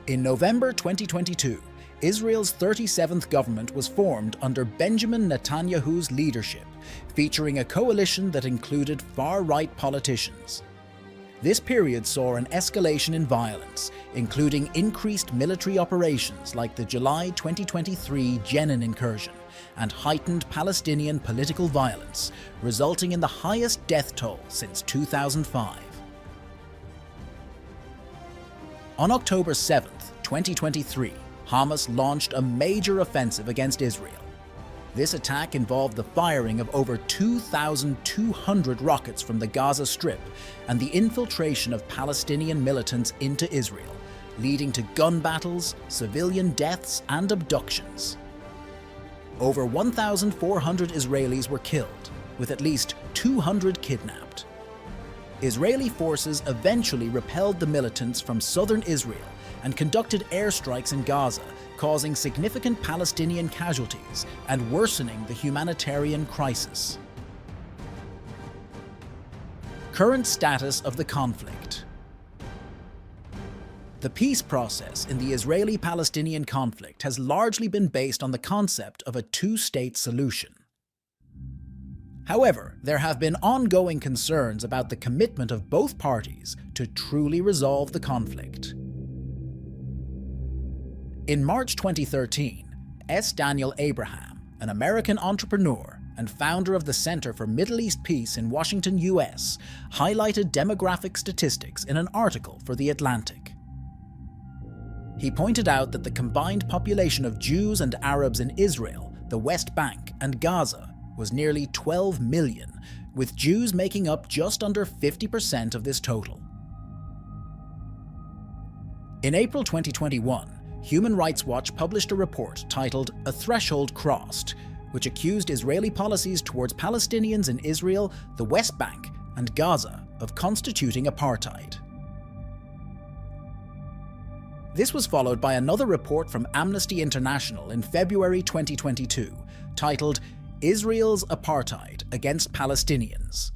In November 2022, Israel's 37th government was formed under Benjamin Netanyahu's leadership, featuring a coalition that included far-right politicians. This period saw an escalation in violence, including increased military operations like the July 2023 Jenin incursion and heightened Palestinian political violence, resulting in the highest death toll since 2005. On October 7, 2023, Hamas launched a major offensive against Israel. This attack involved the firing of over 2,200 rockets from the Gaza Strip and the infiltration of Palestinian militants into Israel, leading to gun battles, civilian deaths, and abductions. Over 1,400 Israelis were killed, with at least 200 kidnapped. Israeli forces eventually repelled the militants from southern Israel and conducted airstrikes in Gaza, causing significant Palestinian casualties and worsening the humanitarian crisis. Current status of the conflict. The peace process in the Israeli-Palestinian conflict has largely been based on the concept of a two-state solution. However, there have been ongoing concerns about the commitment of both parties to truly resolve the conflict. In March 2013, S. Daniel Abraham, an American entrepreneur and founder of the Center for Middle East Peace in Washington, US, highlighted demographic statistics in an article for The Atlantic. He pointed out that the combined population of Jews and Arabs in Israel, the West Bank, and Gaza was nearly 12 million, with Jews making up just under 50% of this total. In April 2021, Human Rights Watch published a report titled "A Threshold Crossed," which accused Israeli policies towards Palestinians in Israel, the West Bank, and Gaza of constituting apartheid. This was followed by another report from Amnesty International in February 2022, titled "Israel's Apartheid Against Palestinians: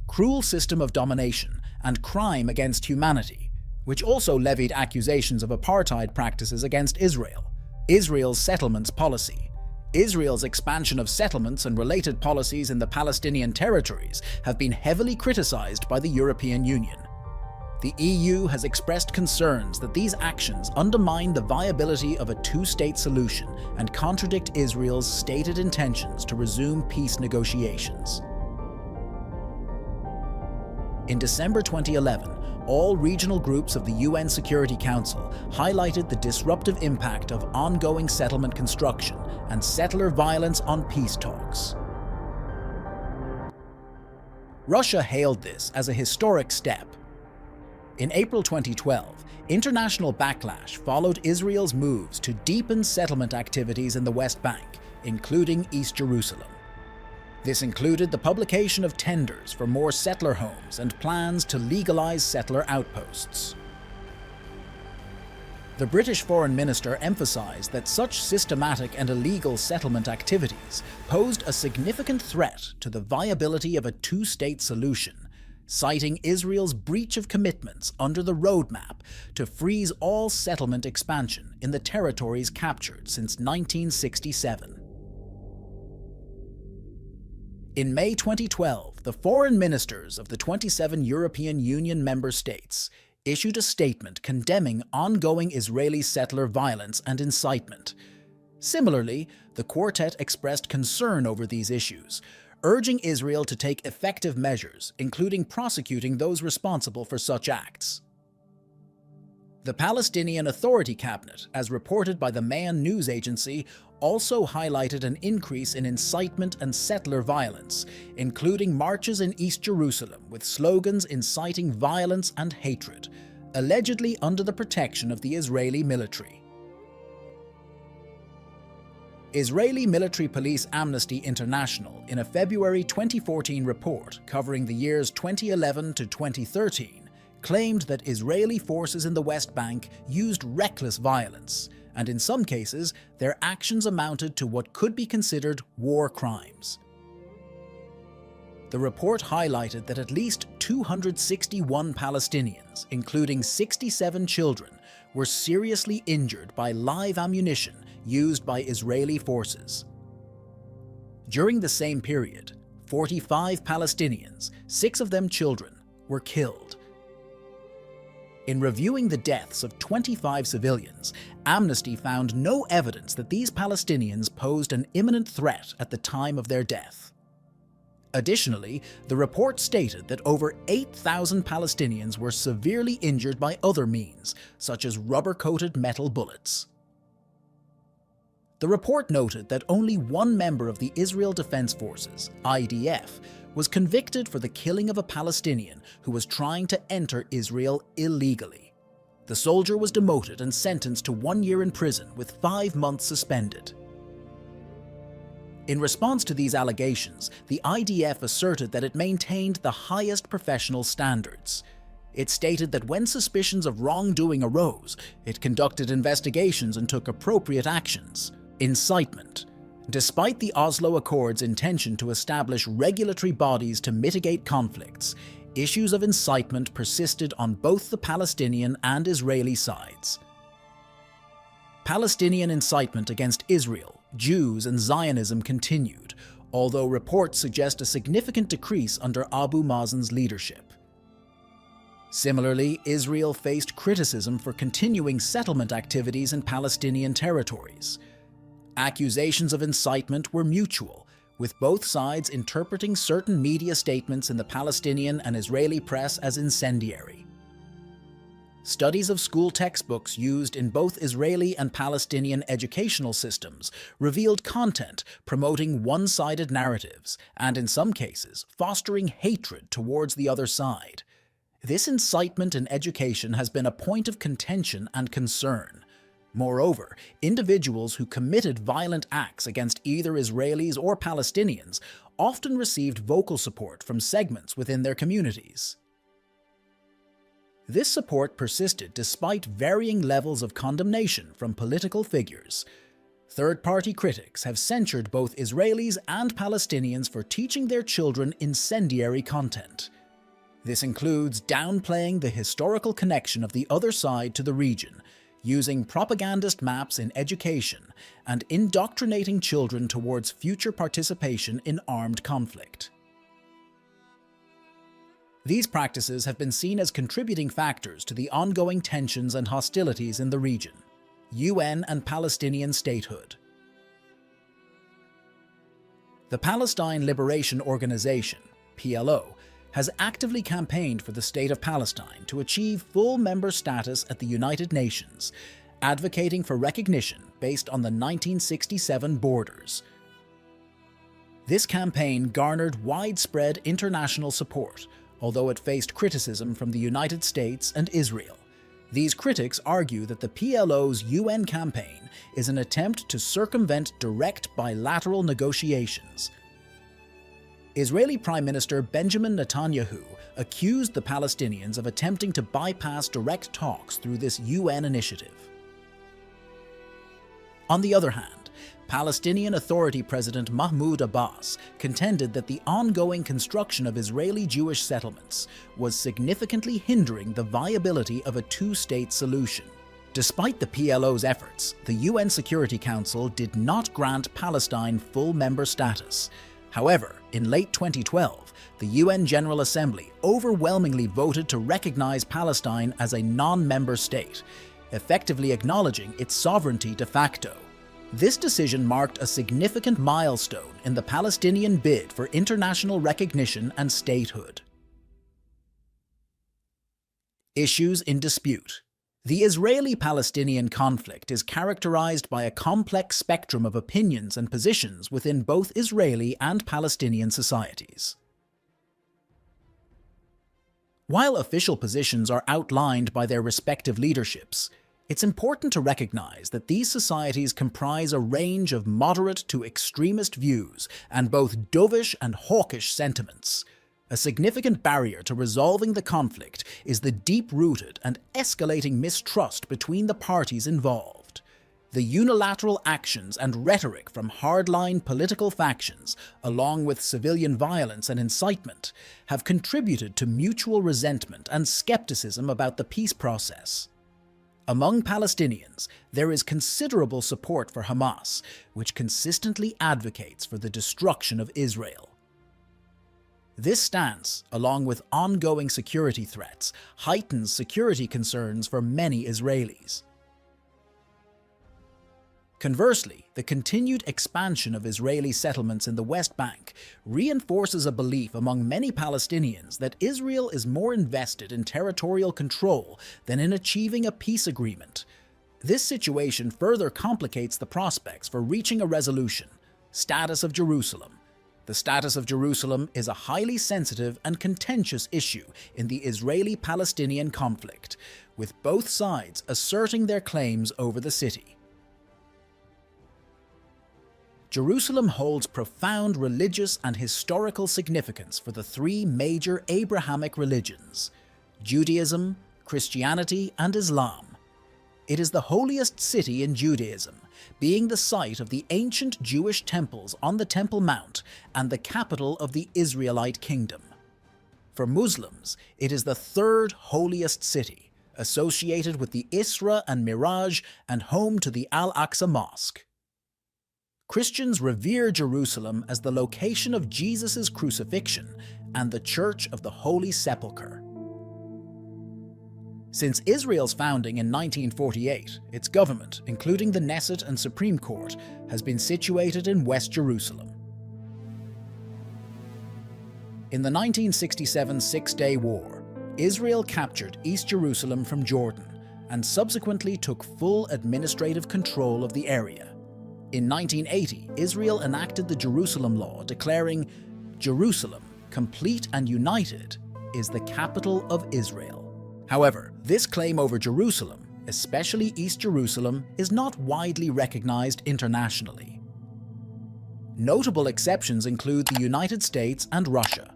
Cruel System of Domination and Crime Against Humanity," which also levied accusations of apartheid practices against Israel, Israel's settlements policy. Israel's expansion of settlements and related policies in the Palestinian territories have been heavily criticized by the European Union. The EU has expressed concerns that these actions undermine the viability of a two-state solution and contradict Israel's stated intentions to resume peace negotiations. In December 2011, all regional groups of the UN Security Council highlighted the disruptive impact of ongoing settlement construction and settler violence on peace talks. Russia hailed this as a historic step. In April 2012, international backlash followed Israel's moves to deepen settlement activities in the West Bank, including East Jerusalem. This included the publication of tenders for more settler homes and plans to legalize settler outposts. The British Foreign Minister emphasized that such systematic and illegal settlement activities posed a significant threat to the viability of a two-state solution, citing Israel's breach of commitments under the roadmap to freeze all settlement expansion in the territories captured since 1967. In May 2012, the foreign ministers of the 27 European Union member states issued a statement condemning ongoing Israeli settler violence and incitement. Similarly, the quartet expressed concern over these issues, urging Israel to take effective measures, including prosecuting those responsible for such acts. The Palestinian Authority Cabinet, as reported by the Mayan news agency, also highlighted an increase in incitement and settler violence, including marches in East Jerusalem with slogans inciting violence and hatred, allegedly under the protection of the Israeli military. Israeli military police Amnesty International, in a February 2014 report covering the years 2011 to 2013, claimed that Israeli forces in the West Bank used reckless violence, and in some cases, their actions amounted to what could be considered war crimes. The report highlighted that at least 261 Palestinians, including 67 children, were seriously injured by live ammunition used by Israeli forces. During the same period, 45 Palestinians, 6 of them children, were killed. In reviewing the deaths of 25 civilians, Amnesty found no evidence that these Palestinians posed an imminent threat at the time of their death. Additionally, the report stated that over 8,000 Palestinians were severely injured by other means, such as rubber-coated metal bullets. The report noted that only one member of the Israel Defense Forces, IDF, was convicted for the killing of a Palestinian who was trying to enter Israel illegally. The soldier was demoted and sentenced to 1 year in prison with 5 months suspended. In response to these allegations, the IDF asserted that it maintained the highest professional standards. It stated that when suspicions of wrongdoing arose, it conducted investigations and took appropriate actions. Incitement. Despite the Oslo Accord's intention to establish regulatory bodies to mitigate conflicts, issues of incitement persisted on both the Palestinian and Israeli sides. Palestinian incitement against Israel, Jews, and Zionism continued, although reports suggest a significant decrease under Abu Mazen's leadership. Similarly, Israel faced criticism for continuing settlement activities in Palestinian territories. Accusations of incitement were mutual, with both sides interpreting certain media statements in the Palestinian and Israeli press as incendiary. Studies of school textbooks used in both Israeli and Palestinian educational systems revealed content promoting one-sided narratives and, in some cases, fostering hatred towards the other side. This incitement in education has been a point of contention and concern. Moreover, individuals who committed violent acts against either Israelis or Palestinians often received vocal support from segments within their communities. This support persisted despite varying levels of condemnation from political figures. Third-party critics have censured both Israelis and Palestinians for teaching their children incendiary content. This includes downplaying the historical connection of the other side to the region, using propagandist maps in education, and indoctrinating children towards future participation in armed conflict. These practices have been seen as contributing factors to the ongoing tensions and hostilities in the region. UN and Palestinian Statehood. The Palestine Liberation Organization, PLO, has actively campaigned for the State of Palestine to achieve full member status at the United Nations, advocating for recognition based on the 1967 borders. This campaign garnered widespread international support, although it faced criticism from the United States and Israel. These critics argue that the PLO's UN campaign is an attempt to circumvent direct bilateral negotiations. Israeli Prime Minister Benjamin Netanyahu accused the Palestinians of attempting to bypass direct talks through this UN initiative. On the other hand, Palestinian Authority President Mahmoud Abbas contended that the ongoing construction of Israeli Jewish settlements was significantly hindering the viability of a two-state solution. Despite the PLO's efforts, the UN Security Council did not grant Palestine full member status. However, in late 2012, the UN General Assembly overwhelmingly voted to recognize Palestine as a non-member state, effectively acknowledging its sovereignty de facto. This decision marked a significant milestone in the Palestinian bid for international recognition and statehood. Issues in dispute. The Israeli-Palestinian conflict is characterized by a complex spectrum of opinions and positions within both Israeli and Palestinian societies. While official positions are outlined by their respective leaderships, it's important to recognize that these societies comprise a range of moderate to extremist views and both dovish and hawkish sentiments. A significant barrier to resolving the conflict is the deep-rooted and escalating mistrust between the parties involved. The unilateral actions and rhetoric from hardline political factions, along with civilian violence and incitement, have contributed to mutual resentment and skepticism about the peace process. Among Palestinians, there is considerable support for Hamas, which consistently advocates for the destruction of Israel. This stance, along with ongoing security threats, heightens security concerns for many Israelis. Conversely, the continued expansion of Israeli settlements in the West Bank reinforces a belief among many Palestinians that Israel is more invested in territorial control than in achieving a peace agreement. This situation further complicates the prospects for reaching a resolution. Status of Jerusalem. The status of Jerusalem is a highly sensitive and contentious issue in the Israeli-Palestinian conflict, with both sides asserting their claims over the city. Jerusalem holds profound religious and historical significance for the three major Abrahamic religions: Judaism, Christianity, and Islam. It is the holiest city in Judaism, being the site of the ancient Jewish temples on the Temple Mount and the capital of the Israelite kingdom. For Muslims, it is the third holiest city, associated with the Isra and Miraj and home to the Al-Aqsa Mosque. Christians revere Jerusalem as the location of Jesus' crucifixion and the Church of the Holy Sepulchre. Since Israel's founding in 1948, its government, including the Knesset and Supreme Court, has been situated in West Jerusalem. In the 1967 Six-Day War, Israel captured East Jerusalem from Jordan and subsequently took full administrative control of the area. In 1980, Israel enacted the Jerusalem Law, declaring, "Jerusalem, complete and united, is the capital of Israel." However, this claim over Jerusalem, especially East Jerusalem, is not widely recognized internationally. Notable exceptions include the United States and Russia.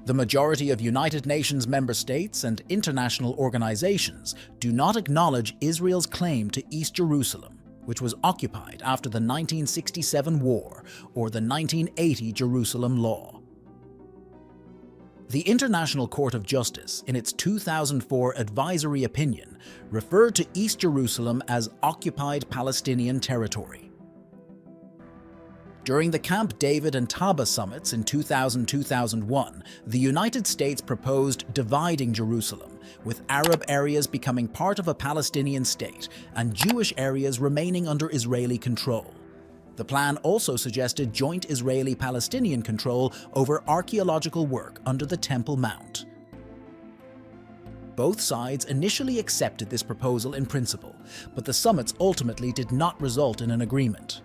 The majority of United Nations member states and international organizations do not acknowledge Israel's claim to East Jerusalem, which was occupied after the 1967 war or the 1980 Jerusalem Law. The International Court of Justice, in its 2004 advisory opinion, referred to East Jerusalem as occupied Palestinian territory. During the Camp David and Taba summits in 2000-2001, the United States proposed dividing Jerusalem, with Arab areas becoming part of a Palestinian state and Jewish areas remaining under Israeli control. The plan also suggested joint Israeli-Palestinian control over archaeological work under the Temple Mount. Both sides initially accepted this proposal in principle, but the summits ultimately did not result in an agreement.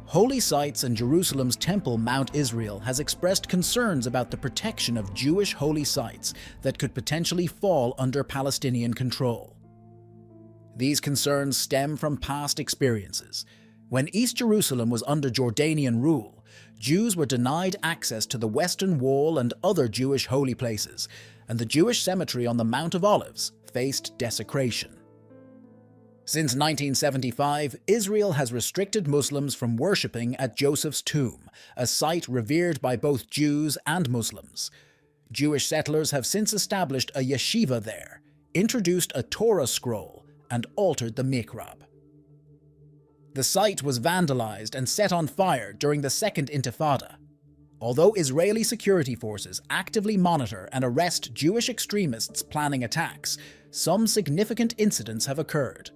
Holy Sites and Jerusalem's Temple Mount Israel has expressed concerns about the protection of Jewish holy sites that could potentially fall under Palestinian control. These concerns stem from past experiences. When East Jerusalem was under Jordanian rule, Jews were denied access to the Western Wall and other Jewish holy places, and the Jewish cemetery on the Mount of Olives faced desecration. Since 1975, Israel has restricted Muslims from worshipping at Joseph's tomb, a site revered by both Jews and Muslims. Jewish settlers have since established a yeshiva there, introduced a Torah scroll, and altered the mihrab. The site was vandalized and set on fire during the Second Intifada. Although Israeli security forces actively monitor and arrest Jewish extremists planning attacks, some significant incidents have occurred.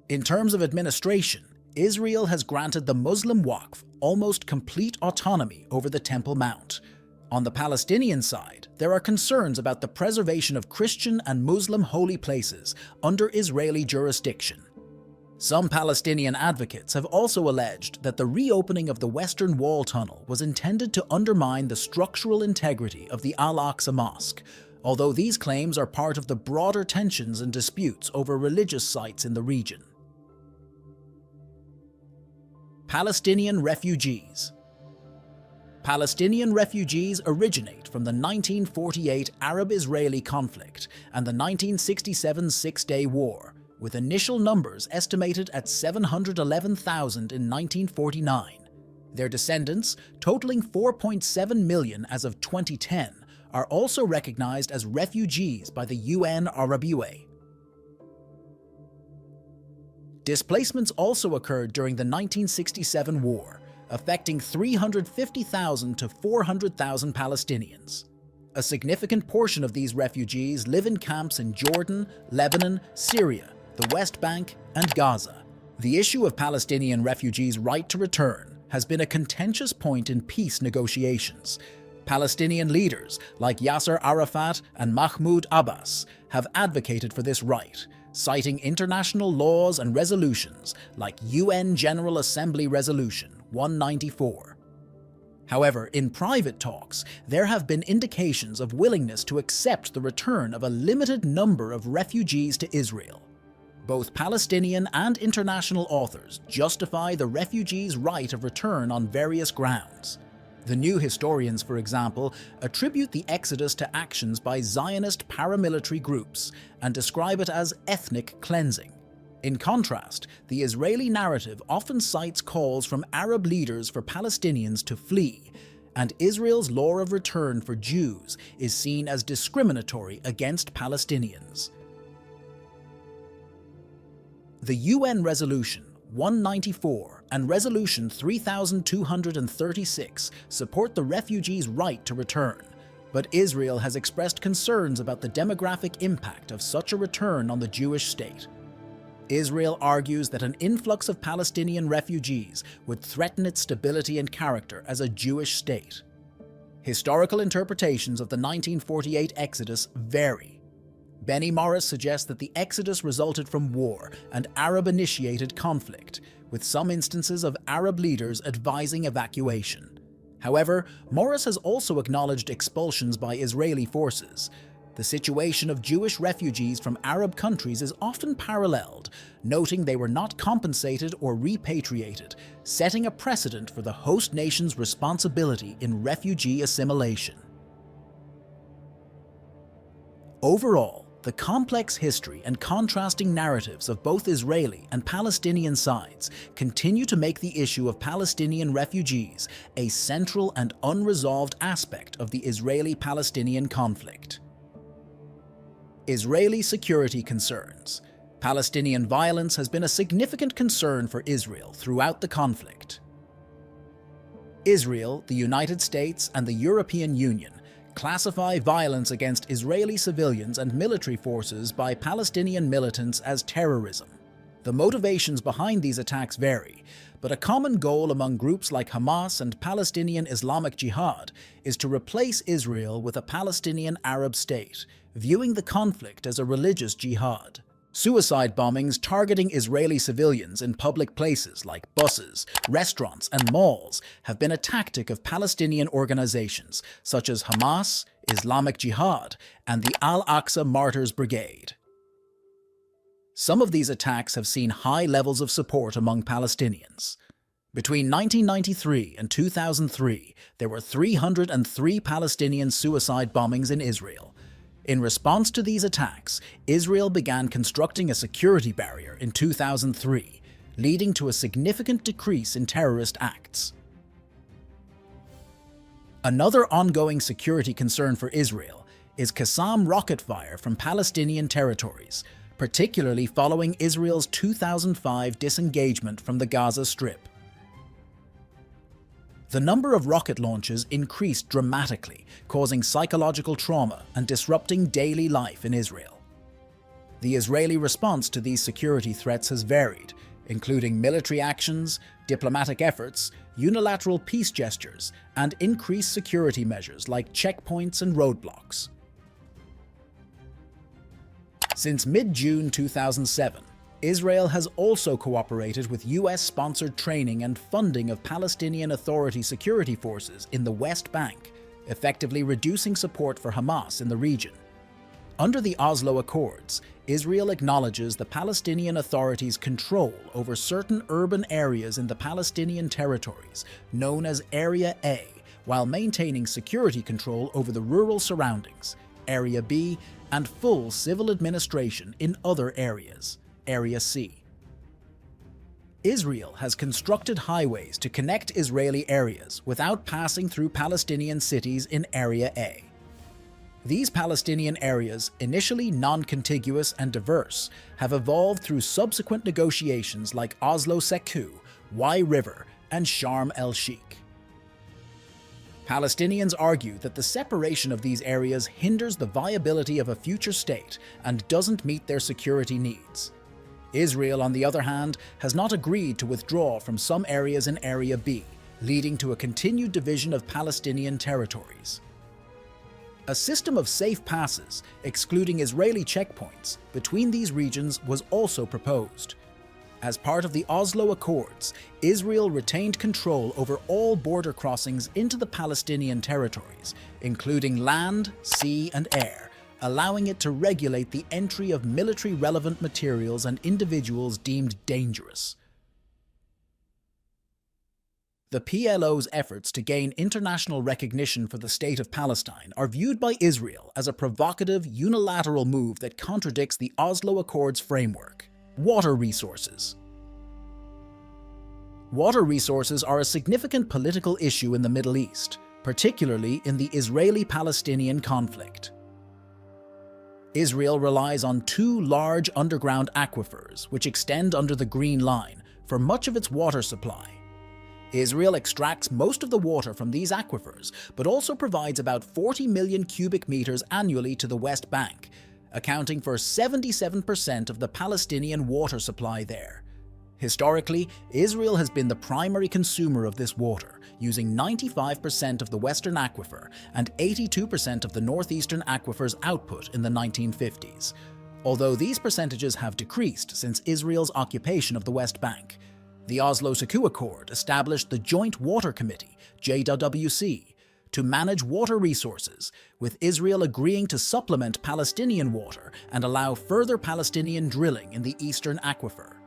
In terms of administration, Israel has granted the Muslim Waqf almost complete autonomy over the Temple Mount. On the Palestinian side, there are concerns about the preservation of Christian and Muslim holy places under Israeli jurisdiction. Some Palestinian advocates have also alleged that the reopening of the Western Wall tunnel was intended to undermine the structural integrity of the Al-Aqsa Mosque, although these claims are part of the broader tensions and disputes over religious sites in the region. Palestinian Refugees. Palestinian refugees originate from the 1948 Arab-Israeli conflict and the 1967 Six-Day War, with initial numbers estimated at 711,000 in 1949. Their descendants, totaling 4.7 million as of 2010, are also recognized as refugees by the UN Arabue. Displacements also occurred during the 1967 war, affecting 350,000 to 400,000 Palestinians. A significant portion of these refugees live in camps in Jordan, Lebanon, Syria, the West Bank, and Gaza. The issue of Palestinian refugees' right to return has been a contentious point in peace negotiations. Palestinian leaders like Yasser Arafat and Mahmoud Abbas have advocated for this right, citing international laws and resolutions like UN General Assembly Resolution 194. However, in private talks, there have been indications of willingness to accept the return of a limited number of refugees to Israel. Both Palestinian and international authors justify the refugees' right of return on various grounds. The new historians, for example, attribute the exodus to actions by Zionist paramilitary groups and describe it as ethnic cleansing. In contrast, the Israeli narrative often cites calls from Arab leaders for Palestinians to flee, and Israel's law of return for Jews is seen as discriminatory against Palestinians. The UN Resolution 194 and Resolution 3236 support the refugees' right to return, but Israel has expressed concerns about the demographic impact of such a return on the Jewish state. Israel argues that an influx of Palestinian refugees would threaten its stability and character as a Jewish state. Historical interpretations of the 1948 Exodus vary. Benny Morris suggests that the Exodus resulted from war and Arab-initiated conflict, with some instances of Arab leaders advising evacuation. However, Morris has also acknowledged expulsions by Israeli forces. The situation of Jewish refugees from Arab countries is often paralleled, noting they were not compensated or repatriated, setting a precedent for the host nation's responsibility in refugee assimilation. Overall, the complex history and contrasting narratives of both Israeli and Palestinian sides continue to make the issue of Palestinian refugees a central and unresolved aspect of the Israeli-Palestinian conflict. Israeli security concerns. Palestinian violence has been a significant concern for Israel throughout the conflict. Israel, the United States, and the European Union classify violence against Israeli civilians and military forces by Palestinian militants as terrorism. The motivations behind these attacks vary, but a common goal among groups like Hamas and Palestinian Islamic Jihad is to replace Israel with a Palestinian Arab state, viewing the conflict as a religious jihad. Suicide bombings targeting Israeli civilians in public places like buses, restaurants, and malls have been a tactic of Palestinian organizations such as Hamas, Islamic Jihad, and the Al-Aqsa Martyrs Brigade. Some of these attacks have seen high levels of support among Palestinians. Between 1993 and 2003, there were 303 Palestinian suicide bombings in Israel. In response to these attacks, Israel began constructing a security barrier in 2003, leading to a significant decrease in terrorist acts. Another ongoing security concern for Israel is Qassam rocket fire from Palestinian territories, particularly following Israel's 2005 disengagement from the Gaza Strip. The number of rocket launches increased dramatically, causing psychological trauma and disrupting daily life in Israel. The Israeli response to these security threats has varied, including military actions, diplomatic efforts, unilateral peace gestures, and increased security measures like checkpoints and roadblocks. Since mid-June 2007, Israel has also cooperated with US-sponsored training and funding of Palestinian Authority security forces in the West Bank, effectively reducing support for Hamas in the region. Under the Oslo Accords, Israel acknowledges the Palestinian Authority's control over certain urban areas in the Palestinian territories, known as Area A, while maintaining security control over the rural surroundings, Area B, and full civil administration in other areas, Area C. Israel has constructed highways to connect Israeli areas without passing through Palestinian cities in Area A. These Palestinian areas, initially non-contiguous and diverse, have evolved through subsequent negotiations like Oslo Sekou, Wye River, and Sharm el-Sheikh. Palestinians argue that the separation of these areas hinders the viability of a future state and doesn't meet their security needs. Israel, on the other hand, has not agreed to withdraw from some areas in Area B, leading to a continued division of Palestinian territories. A system of safe passes, excluding Israeli checkpoints, between these regions was also proposed. As part of the Oslo Accords, Israel retained control over all border crossings into the Palestinian territories, including land, sea, and air, allowing it to regulate the entry of military-relevant materials and individuals deemed dangerous. The PLO's efforts to gain international recognition for the State of Palestine are viewed by Israel as a provocative, unilateral move that contradicts the Oslo Accords framework. Water resources. Water resources are a significant political issue in the Middle East, particularly in the Israeli-Palestinian conflict. Israel relies on two large underground aquifers, which extend under the Green Line, for much of its water supply. Israel extracts most of the water from these aquifers, but also provides about 40 million cubic meters annually to the West Bank, accounting for 77% of the Palestinian water supply there. Historically, Israel has been the primary consumer of this water, using 95% of the Western Aquifer and 82% of the Northeastern Aquifer's output in the 1950s, although these percentages have decreased since Israel's occupation of the West Bank. The Oslo Accord established the Joint Water Committee, JWC, to manage water resources, with Israel agreeing to supplement Palestinian water and allow further Palestinian drilling in the Eastern Aquifer.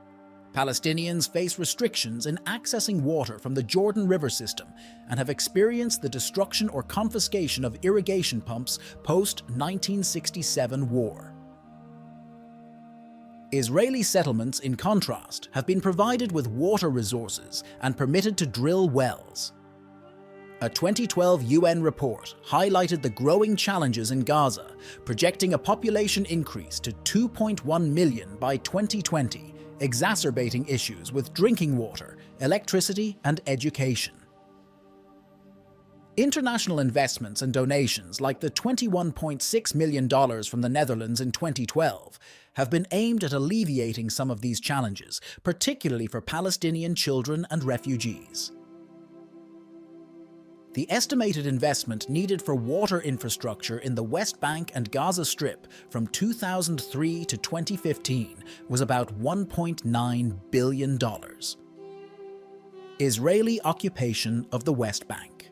Palestinians face restrictions in accessing water from the Jordan River system and have experienced the destruction or confiscation of irrigation pumps post-1967 war. Israeli settlements, in contrast, have been provided with water resources and permitted to drill wells. A 2012 UN report highlighted the growing challenges in Gaza, projecting a population increase to 2.1 million by 2020, exacerbating issues with drinking water, electricity, and education. International investments and donations like the $21.6 million from the Netherlands in 2012 have been aimed at alleviating some of these challenges, particularly for Palestinian children and refugees. The estimated investment needed for water infrastructure in the West Bank and Gaza Strip from 2003 to 2015 was about $1.9 billion. Israeli occupation of the West Bank.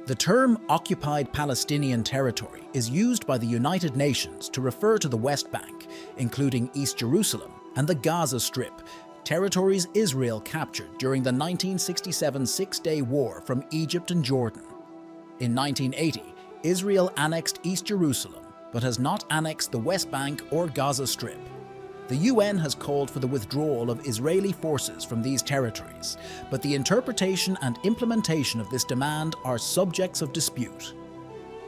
The term occupied Palestinian territory is used by the United Nations to refer to the West Bank, including East Jerusalem and the Gaza Strip, territories Israel captured during the 1967 Six-Day War from Egypt and Jordan. In 1980, Israel annexed East Jerusalem, but has not annexed the West Bank or Gaza Strip. The UN has called for the withdrawal of Israeli forces from these territories, but the interpretation and implementation of this demand are subjects of dispute.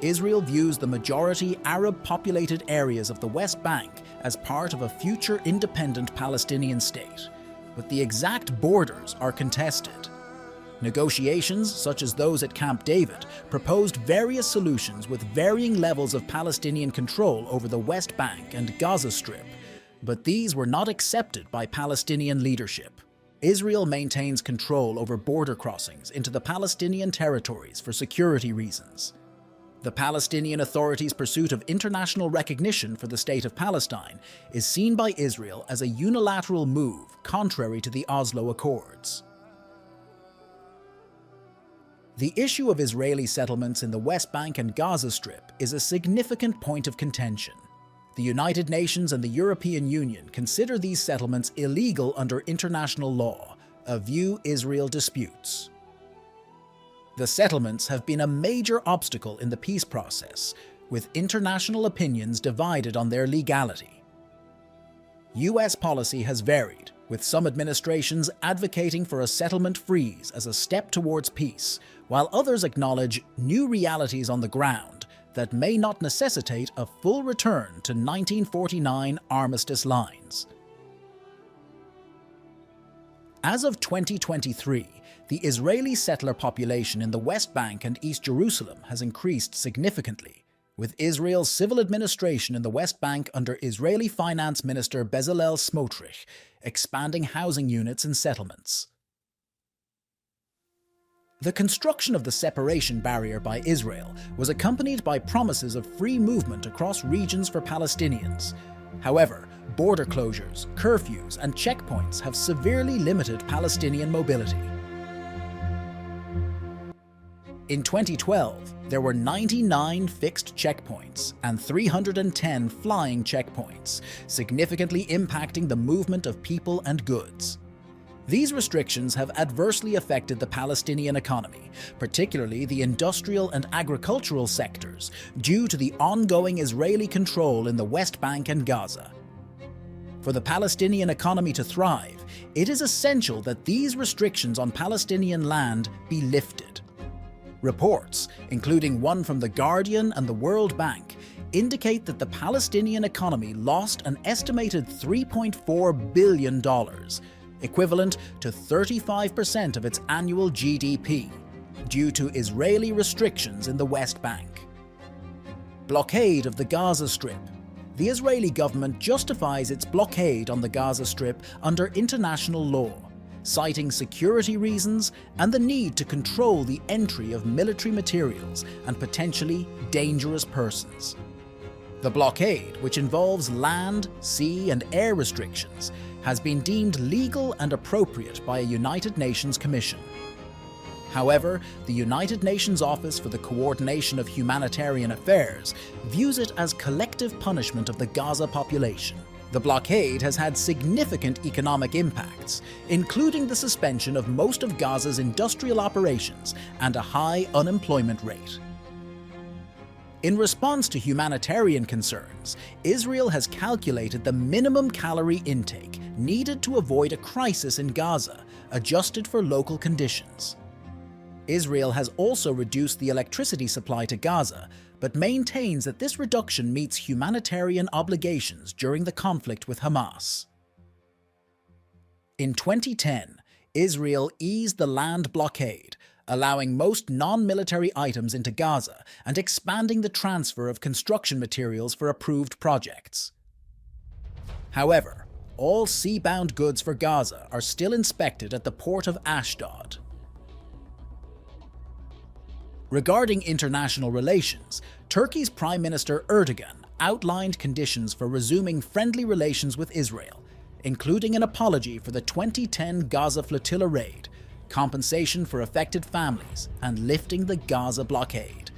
Israel views the majority Arab-populated areas of the West Bank as part of a future independent Palestinian state, but the exact borders are contested. Negotiations, such as those at Camp David, proposed various solutions with varying levels of Palestinian control over the West Bank and Gaza Strip, but these were not accepted by Palestinian leadership. Israel maintains control over border crossings into the Palestinian territories for security reasons. The Palestinian Authority's pursuit of international recognition for the State of Palestine is seen by Israel as a unilateral move contrary to the Oslo Accords. The issue of Israeli settlements in the West Bank and Gaza Strip is a significant point of contention. The United Nations and the European Union consider these settlements illegal under international law, a view Israel disputes. The settlements have been a major obstacle in the peace process, with international opinions divided on their legality. US policy has varied, with some administrations advocating for a settlement freeze as a step towards peace, while others acknowledge new realities on the ground that may not necessitate a full return to 1949 armistice lines. As of 2023, the Israeli settler population in the West Bank and East Jerusalem has increased significantly, with Israel's civil administration in the West Bank under Israeli Finance Minister Bezalel Smotrich expanding housing units and settlements. The construction of the separation barrier by Israel was accompanied by promises of free movement across regions for Palestinians. However, border closures, curfews, and checkpoints have severely limited Palestinian mobility. In 2012, there were 99 fixed checkpoints and 310 flying checkpoints, significantly impacting the movement of people and goods. These restrictions have adversely affected the Palestinian economy, particularly the industrial and agricultural sectors, due to the ongoing Israeli control in the West Bank and Gaza. For the Palestinian economy to thrive, it is essential that these restrictions on Palestinian land be lifted. Reports, including one from The Guardian and the World Bank, indicate that the Palestinian economy lost an estimated $3.4 billion, equivalent to 35% of its annual GDP, due to Israeli restrictions in the West Bank. Blockade of the Gaza Strip. The Israeli government justifies its blockade on the Gaza Strip under international law, citing security reasons and the need to control the entry of military materials and potentially dangerous persons. The blockade, which involves land, sea, and air restrictions, has been deemed legal and appropriate by a United Nations Commission. However, the United Nations Office for the Coordination of Humanitarian Affairs views it as collective punishment of the Gaza population. The blockade has had significant economic impacts, including the suspension of most of Gaza's industrial operations and a high unemployment rate. In response to humanitarian concerns, Israel has calculated the minimum calorie intake needed to avoid a crisis in Gaza, adjusted for local conditions. Israel has also reduced the electricity supply to Gaza, but maintains that this reduction meets humanitarian obligations during the conflict with Hamas. In 2010, Israel eased the land blockade, allowing most non-military items into Gaza and expanding the transfer of construction materials for approved projects. However, all sea-bound goods for Gaza are still inspected at the port of Ashdod. Regarding international relations, Turkey's Prime Minister Erdogan outlined conditions for resuming friendly relations with Israel, including an apology for the 2010 Gaza flotilla raid, compensation for affected families, and lifting the Gaza blockade.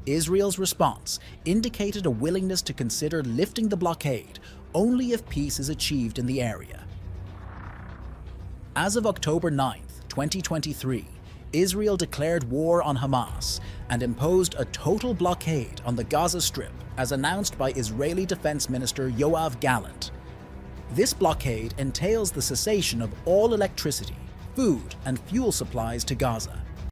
Israel's response indicated a willingness to consider lifting the blockade only if peace is achieved in the area. As of October 9, 2023, Israel declared war on Hamas and imposed a total blockade on the Gaza Strip, as announced by Israeli Defense Minister Yoav Gallant. This blockade entails the cessation of all electricity, food, and fuel supplies to Gaza.